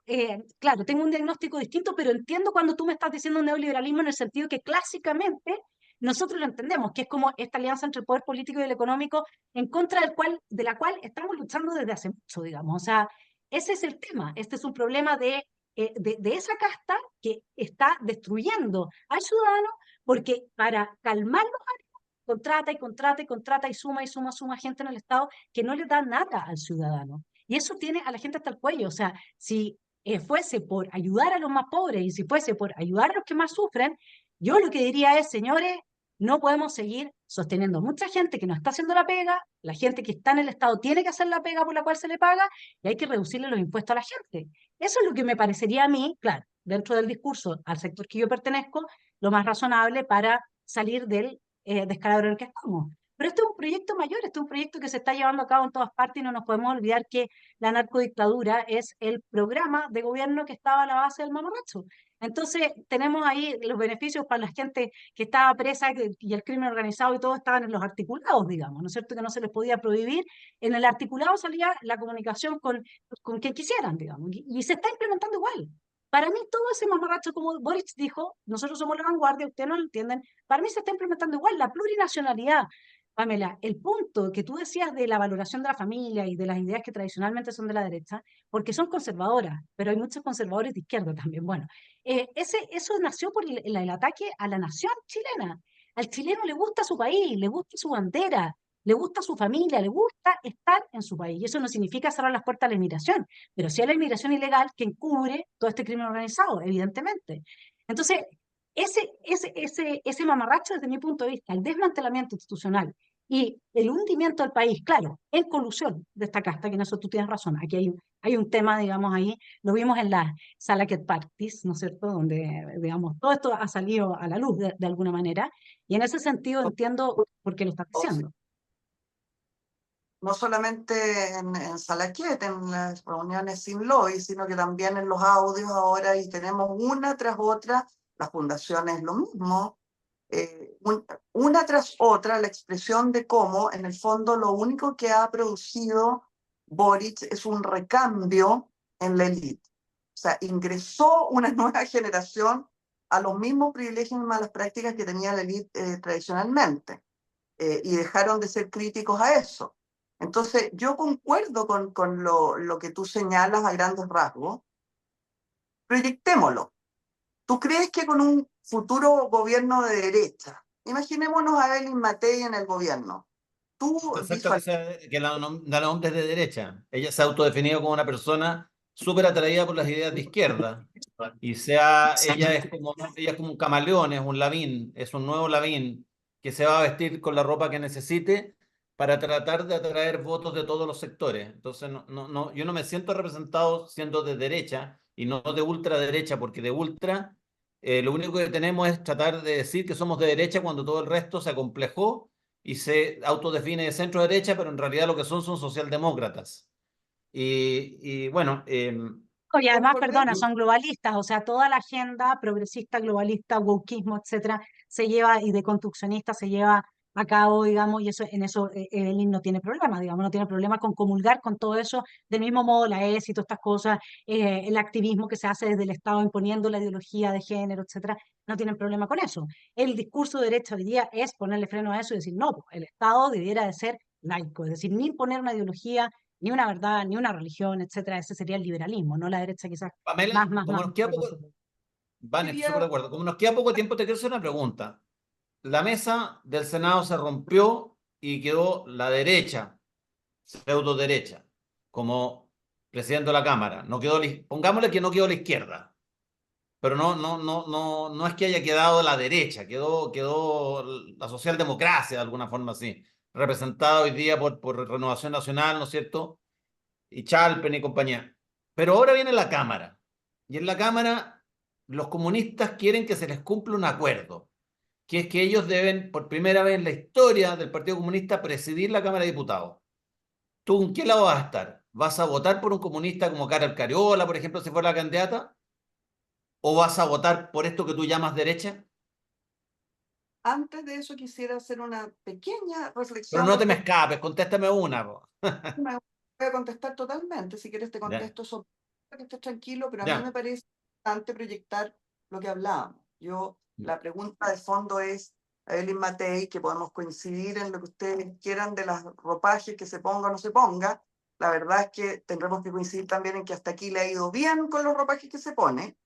claro, tengo un diagnóstico distinto, pero entiendo cuando tú me estás diciendo neoliberalismo en el sentido que clásicamente nosotros lo entendemos, que es como esta alianza entre el poder político y el económico en contra de la cual estamos luchando desde hace mucho, digamos. O sea, ese es el tema. Este es un problema de esa casta que está destruyendo al ciudadano, porque para calmar los ánimos contrata y contrata y contrata y suma gente en el Estado que no le da nada al ciudadano. Y eso tiene a la gente hasta el cuello. O sea, si fuese por ayudar a los más pobres y si fuese por ayudar a los que más sufren, yo lo que diría es, señores, no podemos seguir sosteniendo mucha gente que no está haciendo la pega, la gente que está en el Estado tiene que hacer la pega por la cual se le paga y hay que reducirle los impuestos a la gente. Eso es lo que me parecería a mí, claro, dentro del discurso al sector que yo pertenezco, lo más razonable para salir del descalabro en el que estamos. Pero este es un proyecto mayor, este es un proyecto que se está llevando a cabo en todas partes y no nos podemos olvidar que la narcodictadura es el programa de gobierno que estaba a la base del mamarracho. Entonces, tenemos ahí los beneficios para la gente que estaba presa y el crimen organizado y todo estaban en los articulados, digamos, ¿no es cierto? Que no se les podía prohibir. En el articulado salía la comunicación con quien quisieran, digamos, y se está implementando igual. Para mí todo ese mamarracho, como Boric dijo, nosotros somos la vanguardia, ustedes no lo entienden, para mí se está implementando igual la plurinacionalidad. Pamela, el punto que tú decías de la valoración de la familia y de las ideas que tradicionalmente son de la derecha, porque son conservadoras, pero hay muchos conservadores de izquierda también. Bueno, eso nació por el ataque a la nación chilena. Al chileno le gusta su país, le gusta su bandera, le gusta su familia, le gusta estar en su país. Y eso no significa cerrar las puertas a la inmigración, pero sí a la inmigración ilegal que encubre todo este crimen organizado, evidentemente. Entonces, ese mamarracho desde mi punto de vista, el desmantelamiento institucional y el hundimiento del país, claro, en colusión de esta casta, que en eso tú tienes razón, aquí hay un tema, digamos, ahí, lo vimos en la sala Salaket Parties, ¿no es cierto?, donde, digamos, todo esto ha salido a la luz de alguna manera, y en ese sentido entiendo por qué lo estás diciendo. No solamente en Salaquet, en las reuniones sin lobby, sino que también en los audios ahora, y tenemos una tras otra, las fundaciones lo mismo, una tras otra la expresión de cómo en el fondo lo único que ha producido Boric es un recambio en la élite. O sea, ingresó una nueva generación a los mismos privilegios y malas prácticas que tenía la élite tradicionalmente, y dejaron de ser críticos a eso. Entonces, yo concuerdo con lo que tú señalas a grandes rasgos. Proyectémoslo. ¿Tú crees que con un futuro gobierno de derecha, imaginémonos a Evelyn Matei en el gobierno, tú Perfecto que la nombre es de derecha. Ella se ha autodefinido como una persona súper atraída por las ideas de izquierda. Ella es como un camaleón, es un Lavín, es un nuevo Lavín que se va a vestir con la ropa que necesite para tratar de atraer votos de todos los sectores. Entonces, yo no me siento representado siendo de derecha y no de ultraderecha, porque de ultra lo único que tenemos es tratar de decir que somos de derecha cuando todo el resto se acomplejó y se autodefine de centro derecha, pero en realidad lo que son socialdemócratas. Y bueno, Y además, perdona, concordemos. son globalistas, o sea, toda la agenda progresista, globalista, wokismo, etcétera, se lleva, y deconstruccionista se lleva a cabo, digamos, y eso, en eso Evelyn no tiene problema, digamos, no tiene problema con comulgar con todo eso, del mismo modo la ESI y todas estas cosas, el activismo que se hace desde el Estado imponiendo la ideología de género, etcétera, no tienen problema con eso. El discurso de derecha hoy día es ponerle freno a eso y decir, no, pues, el Estado debiera de ser laico, es decir, ni imponer una ideología ni una verdad, ni una religión, etcétera. Ese sería el liberalismo, no la derecha quizás Pamela, más como nos queda poco, reconservadora. Vane, estoy súper de Quería acuerdo. Como nos queda poco tiempo, te quiero hacer una pregunta. La mesa del Senado se rompió y quedó la derecha, pseudo derecha, como presidente de la Cámara. No quedó, pongámosle que no quedó la izquierda, pero no es que haya quedado la derecha, quedó la socialdemocracia de alguna forma así, representada hoy día por Renovación Nacional, ¿no es cierto? Y Chalpen y compañía. Pero ahora viene la Cámara. Y en la Cámara los comunistas quieren que se les cumpla un acuerdo, que es que ellos deben, por primera vez en la historia del Partido Comunista, presidir la Cámara de Diputados. ¿Tú en qué lado vas a estar? ¿Vas a votar por un comunista como Carol Cariola, por ejemplo, si fuera la candidata? ¿O vas a votar por esto que tú llamas derecha? Antes de eso quisiera hacer una pequeña Pero reflexión no te me respecto. escapes, contéstame una. Po. Me voy a contestar totalmente, si quieres te Ya, contesto eso para que estés tranquilo, pero a mí me ya. parece importante proyectar lo que hablábamos. La pregunta de fondo es a Evelyn Matei, que podemos coincidir en lo que ustedes quieran de las ropajes que se ponga o no se ponga. La verdad es que tendremos que coincidir también en que hasta aquí le ha ido bien con los ropajes que se pone,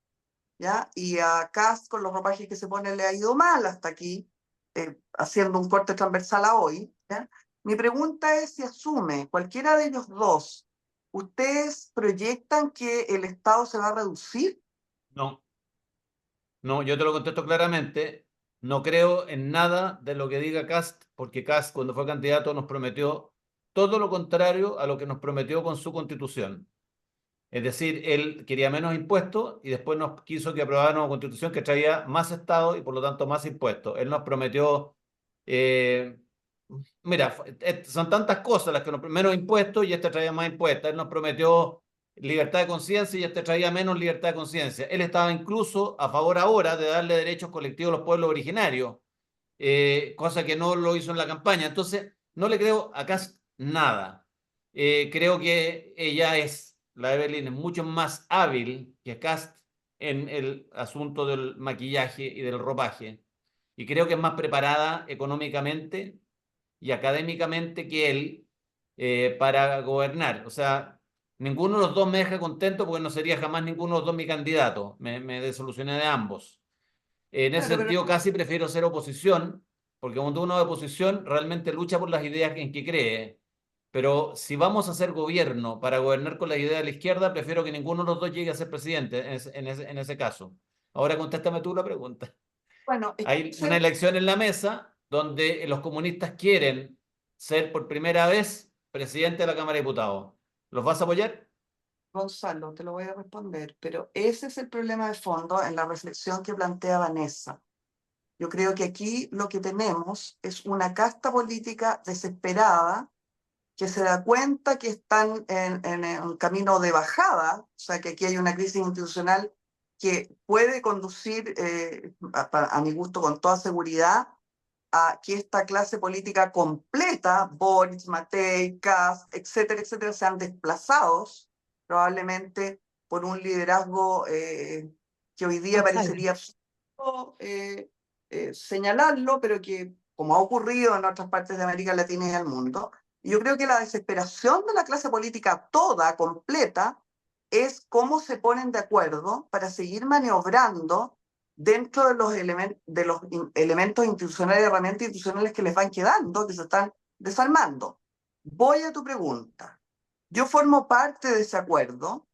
¿ya? Y a Kast con los ropajes que se pone le ha ido mal hasta aquí, haciendo un corte transversal a hoy, ¿ya? Mi pregunta es si asume cualquiera de ellos dos, ¿ustedes proyectan que el Estado se va a reducir? No, no, yo te lo contesto claramente. No creo en nada de lo que diga Kast, porque Kast cuando fue candidato nos prometió todo lo contrario a lo que nos prometió con su constitución. Es decir, él quería menos impuestos y después nos quiso que aprobara una constitución que traía más Estado y por lo tanto más impuestos. Él nos prometió, eh, mira, son tantas cosas las que nos menos impuestos y este traía más impuestos. Él nos prometió libertad de conciencia y este traía menos libertad de conciencia. Él estaba incluso a favor ahora de darle derechos colectivos a los pueblos originarios, cosa que no lo hizo en la campaña. Entonces, no le creo a Kast nada. Creo que la Evelyn es mucho más hábil que Kast en el asunto del maquillaje y del ropaje. Y creo que es más preparada económicamente y académicamente que él para gobernar. O sea, ninguno de los dos me deja contento porque no sería jamás ninguno de los dos mi candidato. Me desolucioné de ambos. En ese Claro, pero sentido, casi prefiero ser oposición, porque cuando uno es oposición realmente lucha por las ideas en que cree. Pero si vamos a hacer gobierno para gobernar con las ideas de la izquierda, prefiero que ninguno de los dos llegue a ser presidente en ese caso. Ahora contéstame tú la pregunta. bueno, Hay una elección en la mesa donde los comunistas quieren ser por primera vez presidente de la Cámara de Diputados. ¿Los vas a apoyar? Gonzalo, te lo voy a responder, pero ese es el problema de fondo en la reflexión que plantea Vanessa. Yo creo que aquí lo que tenemos es una casta política desesperada que se da cuenta que están en un camino de bajada, o sea que aquí hay una crisis institucional que puede conducir, a mi gusto con toda seguridad, a que esta clase política completa, Boris, Matei, Kast, etcétera, etcétera, sean desplazados probablemente por un liderazgo que hoy día Gonzalo. parecería absurdo señalarlo, pero que como ha ocurrido en otras partes de América Latina y del mundo, yo creo que la desesperación de la clase política toda, completa, es cómo se ponen de acuerdo para seguir maniobrando dentro de los, elementos institucionales y herramientas institucionales que les van quedando, que se están desarmando. Voy a tu pregunta. Yo formo parte de ese acuerdo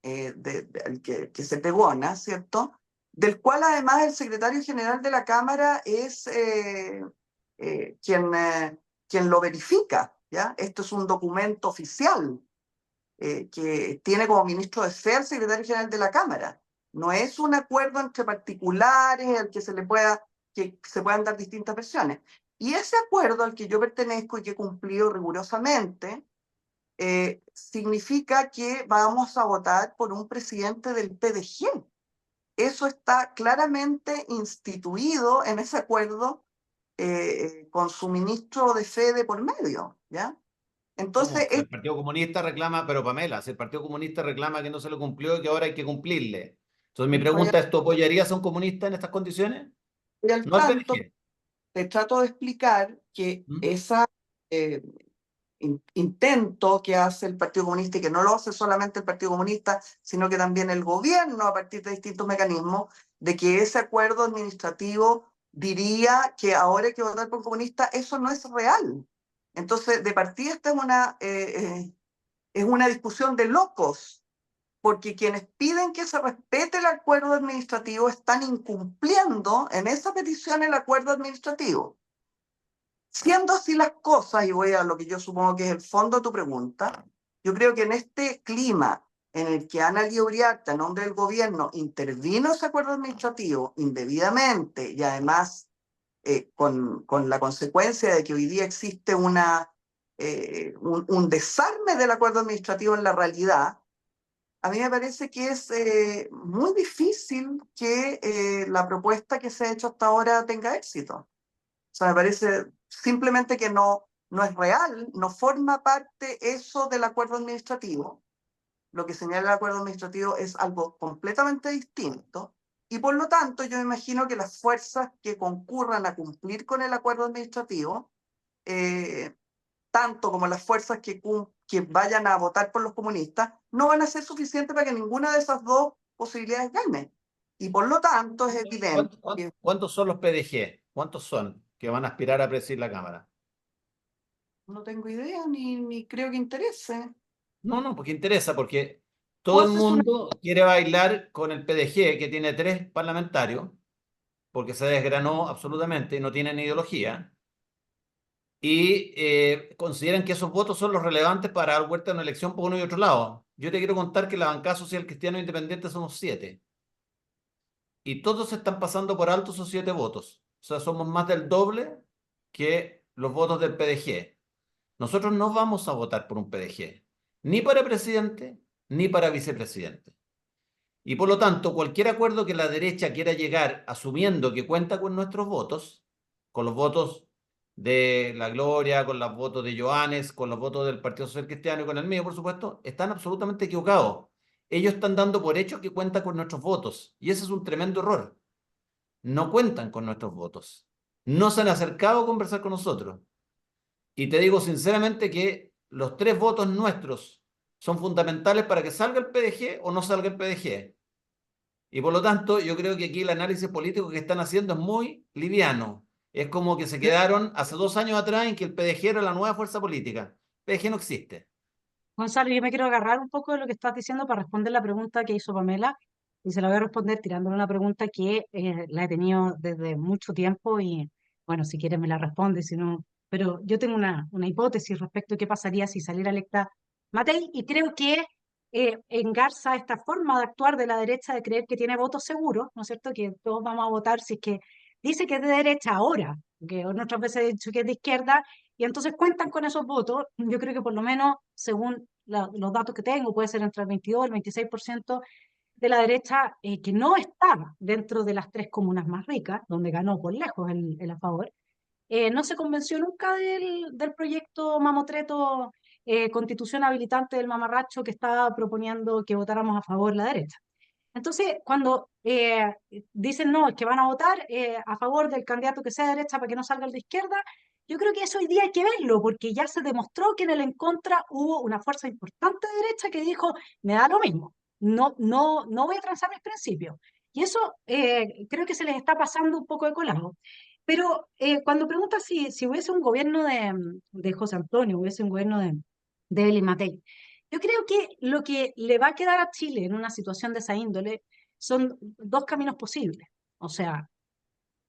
que se pregona, ¿cierto? Del cual además el secretario general de la Cámara es quien lo verifica, ¿ya? Esto es un documento oficial que tiene como ministro de ser el secretario general de la Cámara. No es un acuerdo entre particulares al que se puedan dar distintas versiones. Y ese acuerdo al que yo pertenezco y que he cumplido rigurosamente, significa que vamos a votar por un presidente del PDG. Eso está claramente instituido en ese acuerdo con su ministro de fe de por medio, ¿ya? Entonces, ¿Cómo? Si el Partido Comunista reclama, pero Pamela, si el Partido Comunista reclama que no se le cumplió y que ahora hay que cumplirle. Entonces mi pregunta es, ¿tú apoyarías a un comunista en estas condiciones? y al No al tanto, PDG. te trato de explicar que ¿Mm? ese intento que hace el Partido Comunista, y que no lo hace solamente el Partido Comunista, sino que también el gobierno a partir de distintos mecanismos, de que ese acuerdo administrativo diría que ahora hay que votar por un comunista, eso no es real. Entonces, de partida esta es una discusión de locos, porque quienes piden que se respete el acuerdo administrativo están incumpliendo en esa petición el acuerdo administrativo. Siendo así las cosas, y voy a lo que yo supongo que es el fondo de tu pregunta, yo creo que en este clima en el que Ana Lía Uriarte, a nombre del gobierno, intervino ese acuerdo administrativo indebidamente y además con la consecuencia de que hoy día existe un desarme del acuerdo administrativo en la realidad, a mí me parece que es muy difícil que la propuesta que se ha hecho hasta ahora tenga éxito. O sea, me parece simplemente que no es real, no forma parte eso del acuerdo administrativo. Lo que señala el acuerdo administrativo es algo completamente distinto y por lo tanto yo me imagino que las fuerzas que concurran a cumplir con el acuerdo administrativo, eh, tanto como las fuerzas que vayan a votar por los comunistas, no van a ser suficientes para que ninguna de esas dos posibilidades gane. Y por lo tanto es evidente que ¿Cuántos son los PDG? ¿Cuántos son que van a aspirar a presidir la Cámara? no tengo idea ni creo que interese. No, porque interesa, porque Tú todo el haces una... mundo quiere bailar con el PDG, que tiene 3 parlamentarios, porque se desgranó absolutamente y no tienen ideología, y consideran que esos votos son los relevantes para dar vuelta a una elección por uno y otro lado. Yo te quiero contar que la bancada social cristiano independiente somos 7, y todos están pasando por alto esos 7 votos. O sea, somos más del doble que los votos del PDG. Nosotros no vamos a votar por un PDG, ni para presidente, ni para vicepresidente. Y por lo tanto, cualquier acuerdo que la derecha quiera llegar asumiendo que cuenta con nuestros votos, con los votos de La Gloria, con los votos de Joanes, con los votos del Partido Social Cristiano y con el mío, por supuesto, están absolutamente equivocados. ellos están dando por hecho que cuentan con nuestros votos. Y ese es un tremendo error. No cuentan con nuestros votos. No se han acercado a conversar con nosotros. Y te digo sinceramente que los 3 votos nuestros son fundamentales para que salga el PDG o no salga el PDG. Y por lo tanto, yo creo que aquí el análisis político que están haciendo es muy liviano. Es como que se quedaron hace 2 años atrás en que el PDG era la nueva fuerza política. El PDG no existe. Gonzalo, yo me quiero agarrar un poco de lo que estás diciendo para responder la pregunta que hizo Pamela, y se la voy a responder tirándole una pregunta que la he tenido desde mucho tiempo y, bueno, si quieres me la responde, si no, pero yo tengo una hipótesis respecto a qué pasaría si saliera electa Matei, y creo que engarza esta forma de actuar de la derecha de creer que tiene votos seguros, ¿no es cierto? Que todos vamos a votar si es que dice que es de derecha ahora, que otras veces he dicho que es de izquierda, y entonces cuentan con esos votos. Yo creo que por lo menos, según los datos que tengo, puede ser entre el 22 y el 26% de la derecha que no está dentro de las 3 comunas más ricas, donde ganó por lejos el a favor, no se convenció nunca del proyecto mamotreto constitución habilitante del mamarracho que estaba proponiendo que votáramos a favor la derecha. Entonces, cuando dicen no, es que van a votar a favor del candidato que sea de derecha para que no salga el de izquierda, yo creo que eso hoy día hay que verlo, porque ya se demostró que en el en contra hubo una fuerza importante de derecha que dijo, me da lo mismo, no voy a transar mis principios. Y eso creo que se les está pasando un poco de colado. Pero cuando preguntas si hubiese un gobierno de José Antonio, hubiese un gobierno de Evelyn Matei, yo creo que lo que le va a quedar a Chile en una situación de esa índole son 2 caminos posibles. O sea,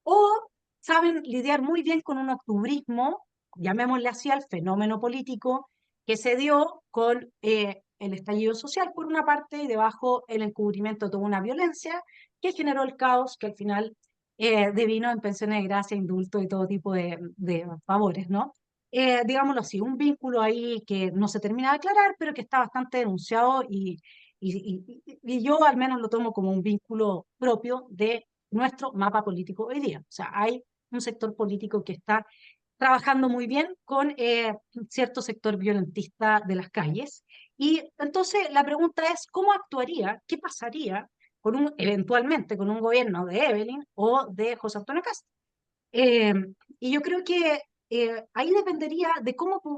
o saben lidiar muy bien con un octubrismo, llamémosle así al fenómeno político, que se dio con el estallido social por una parte y debajo el encubrimiento de toda una violencia que generó el caos que al final devino en pensiones de gracia, indulto y todo tipo de favores, ¿no? Digámoslo así, un vínculo ahí que no se termina de aclarar, pero que está bastante denunciado y yo al menos lo tomo como un vínculo propio de nuestro mapa político hoy día. O sea, hay un sector político que está trabajando muy bien con cierto sector violentista de las calles. Y entonces la pregunta es, ¿cómo actuaría, qué pasaría eventualmente con un gobierno de Evelyn o de José Antonio Cast? Eh, y yo creo que ahí dependería de cómo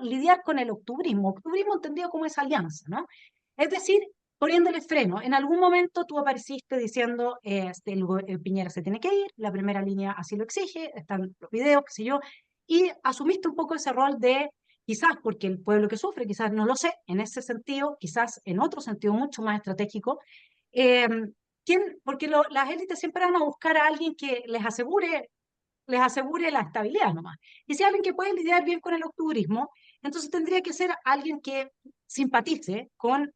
lidiar con el octubrismo. Octubrismo entendido como esa alianza, ¿no? Es decir, poniéndole freno. En algún momento tú apareciste diciendo, el Piñera se tiene que ir, la primera línea así lo exige, están los videos, qué sé yo, y asumiste un poco ese rol de, quizás porque el pueblo que sufre, quizás no lo sé, en ese sentido, quizás en otro sentido mucho más estratégico, eh, porque las élites siempre van a buscar a alguien que les asegure la estabilidad nomás. Y si alguien que puede lidiar bien con el octubrismo, entonces tendría que ser alguien que simpatice con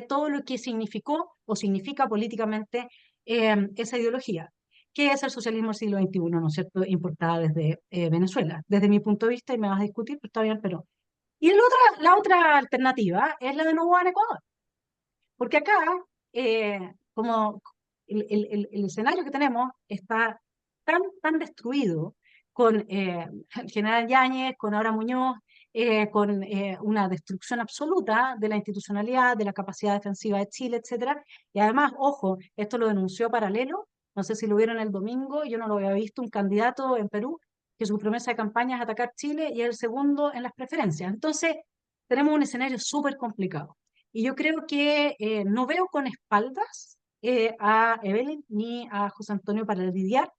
todo lo que significó o significa políticamente esa ideología, que es el socialismo del siglo XXI, ¿no es cierto?, importada desde Venezuela. Desde mi punto de vista, y me vas a discutir, pero está bien, pero... Y la otra alternativa es la de Novoa en Ecuador, porque acá, como el escenario que tenemos está tan destruido con el general Yáñez, con ahora Muñoz, con una destrucción absoluta de la institucionalidad, de la capacidad defensiva de Chile, etcétera. Y además, ojo, esto lo denunció Paralelo, no sé si lo vieron el domingo, yo no lo había visto, un candidato en Perú, que su promesa de campaña es atacar Chile y es el segundo en las preferencias. Entonces, tenemos un escenario súper complicado. Y yo creo que no veo con espaldas a Evelyn ni a José Antonio para lidiar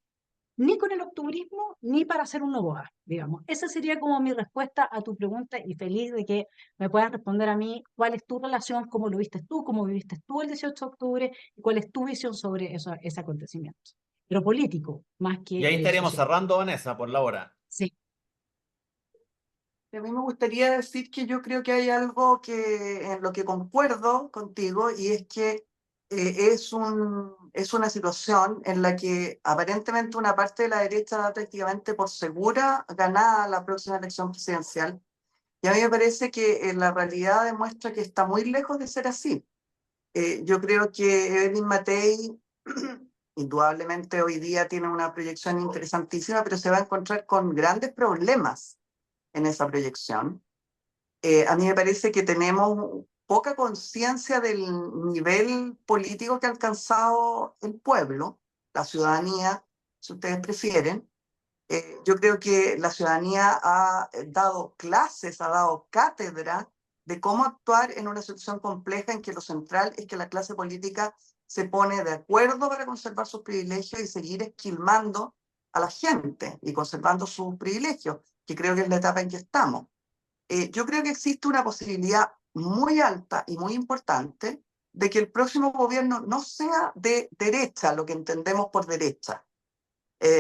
ni con el octubrismo ni para hacer un Novoa, digamos. Esa sería como mi respuesta a tu pregunta y feliz de que me puedas responder a mí cuál es tu relación, cómo lo viste tú, cómo viviste tú el 18 de octubre y cuál es tu visión sobre ese acontecimiento. Pero político, más Y que ahí estaríamos social. cerrando, Vanessa, por la hora. Sí. A mí me gustaría decir que yo creo que hay algo en lo que concuerdo contigo y es que es una situación en la que aparentemente una parte de la derecha da prácticamente por segura ganada la próxima elección presidencial. Y a mí me parece que la realidad demuestra que está muy lejos de ser así. Yo creo que Evelyn Matei indudablemente hoy día tiene una proyección interesantísima, pero se va a encontrar con grandes problemas en esa proyección. A mí me parece que tenemos poca conciencia del nivel político que ha alcanzado el pueblo, la ciudadanía, si ustedes prefieren. Yo creo que la ciudadanía ha dado clases, ha dado cátedra de cómo actuar en una situación compleja en que lo central es que la clase política se pone de acuerdo para conservar sus privilegios y seguir esquilmando a la gente y conservando sus privilegios, que creo que es la etapa en que estamos. Yo creo que existe una posibilidad muy alta y muy importante de que el próximo gobierno no sea de derecha, lo que entendemos por derecha.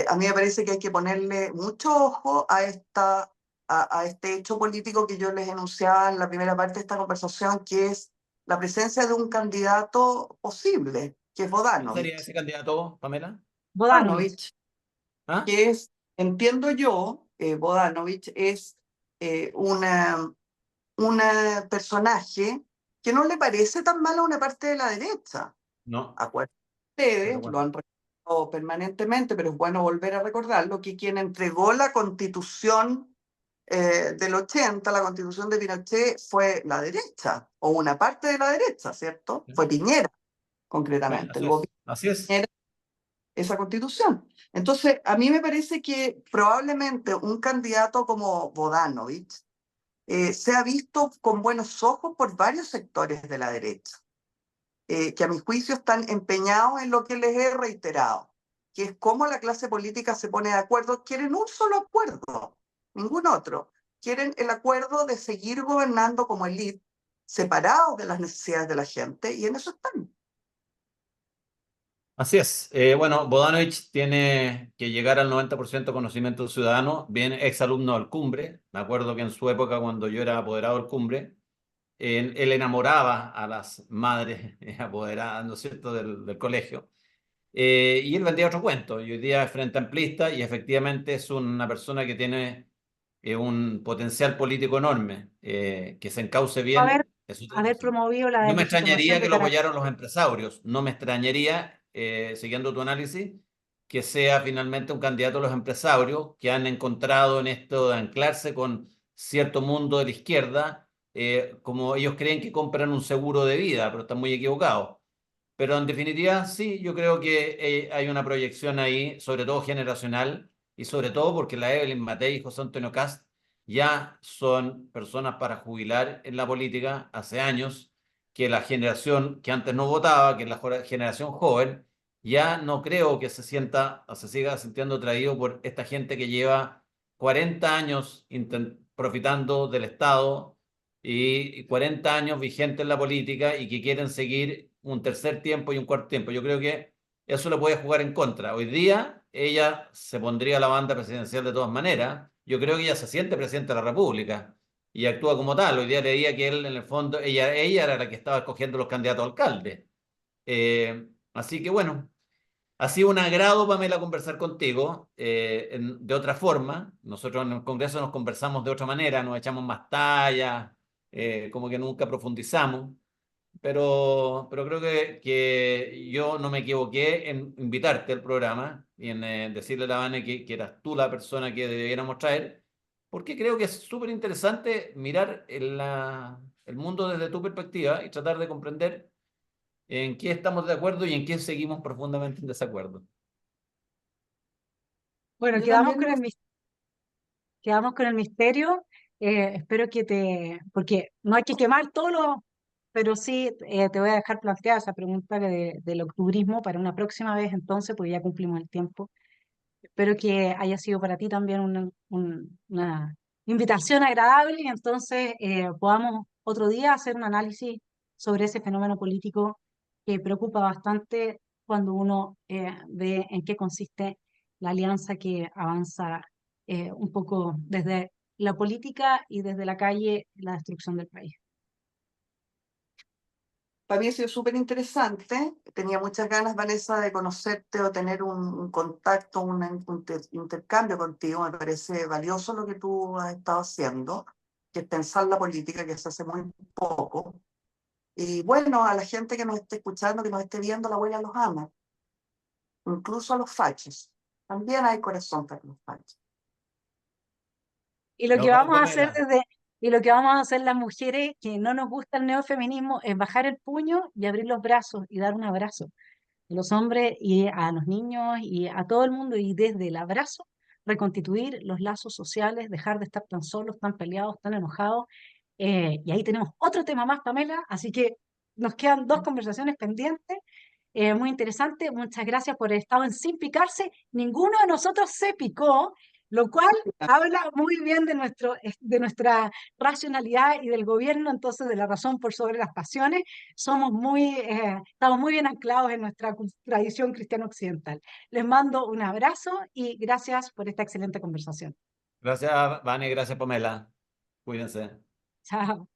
A mí me parece que hay que ponerle mucho ojo a este hecho político que yo les enunciaba en la primera parte de esta conversación, que es la presencia de un candidato posible, que es ¿Quién sería ese Bodanovich. candidato, Pamela? Bodanovich. Bodanovich, ¿Ah? que es, entiendo yo, Bodanovich es eh, una, un personaje que no le parece tan mal a una parte de la derecha. No, Acuérdense, pero lo bueno. han recordado permanentemente, pero es bueno volver a recordarlo, que quien entregó la constitución del 80, la constitución de Pinochet, fue la derecha, o una parte de la derecha, ¿cierto? Fue Piñera, concretamente, el Así gobierno es. Así de es. Piñera, esa constitución. Entonces, a mí me parece que probablemente un candidato como Bodanovich sea visto con buenos ojos por varios sectores de la derecha. Que a mi juicio están empeñados en lo que les he reiterado, que es cómo la clase política se pone de acuerdo. Quieren un solo acuerdo, ningún otro. Quieren el acuerdo de seguir gobernando como élite, separados de las necesidades de la gente, y en eso están. Así es. Bueno, Bodanovich tiene que llegar al 90% conocimiento ciudadano, bien exalumno del Cumbre. Me acuerdo que en su época, cuando yo era apoderado del Cumbre, él enamoraba a las madres apoderadas, ¿no es cierto?, del colegio. Y él vendía otro cuento. Y hoy día es frente amplista y efectivamente es una persona que tiene un potencial político enorme, que se encauce bien. Haber, Es otra haber cosa. promovido la No me legitimación extrañaría que de lo carácter. apoyaran los empresarios. No me extrañaría, siguiendo tu análisis, que sea finalmente un candidato a los empresarios que han encontrado en esto de anclarse con cierto mundo de la izquierda, como ellos creen que compran un seguro de vida, pero están muy equivocados. Pero en definitiva, sí, yo creo que hay una proyección ahí, sobre todo generacional, y sobre todo porque la Evelyn Matei y José Antonio Kast ya son personas para jubilar en la política hace años, que la generación que antes no votaba, que es la generación joven, ya no creo que se sienta o se siga sintiendo atraído por esta gente que lleva 40 años profitando del Estado y 40 años vigente en la política y que quieren seguir un tercer tiempo y un cuarto tiempo. Yo creo que eso le puede jugar en contra. Hoy día ella se pondría a la banda presidencial de todas maneras. Yo creo que ella se siente presidente de la República y actúa como tal. Hoy día leía que él, en el fondo, ella era la que estaba escogiendo los candidatos a alcalde. Así que bueno, ha sido un agrado, Pamela, conversar contigo de otra forma. Nosotros en el Congreso nos conversamos de otra manera, nos echamos más tallas, como que nunca profundizamos, pero creo que yo no me equivoqué en invitarte al programa y en decirle a la Vane que eras tú la persona que debiéramos traer, porque creo que es súper interesante mirar el mundo desde tu perspectiva y tratar de comprender en qué estamos de acuerdo y en qué seguimos profundamente en desacuerdo. Bueno, Yo también lo quedamos con el misterio. Espero que porque no hay que quemar todo pero sí te voy a dejar planteada esa pregunta del octubrismo para una próxima vez entonces, porque ya cumplimos el tiempo. Espero que haya sido para ti también una invitación agradable y entonces podamos otro día hacer un análisis sobre ese fenómeno político que preocupa bastante cuando uno ve en qué consiste la alianza que avanza un poco desde la política y desde la calle, la destrucción del país. Para mí ha sido súper interesante. Tenía muchas ganas, Vanessa, de conocerte o tener un contacto, un intercambio contigo. Me parece valioso lo que tú has estado haciendo, que es pensar la política, que se hace muy poco. Y bueno, a la gente que nos esté escuchando, que nos esté viendo, la abuela los ama, incluso a los fachos. También hay corazón para los fachos. Y lo que Nos vemos, vamos a hacer Pamela. Y lo que vamos a hacer las mujeres que no nos gusta el neofeminismo es bajar el puño y abrir los brazos y dar un abrazo a los hombres y a los niños y a todo el mundo, y desde el abrazo reconstituir los lazos sociales, dejar de estar tan solos, tan peleados, tan enojados. Y ahí tenemos otro tema más, Pamela, así que nos quedan dos conversaciones pendientes. Muy interesante, muchas gracias por haber estado en Sin Picarse. Ninguno de nosotros se picó, lo cual habla muy bien de nuestra racionalidad y del gobierno, entonces de la razón por sobre las pasiones. Estamos muy bien anclados en nuestra tradición cristiana occidental. Les mando un abrazo y gracias por esta excelente conversación. Gracias, Vane, gracias, Pamela. Cuídense. Chao.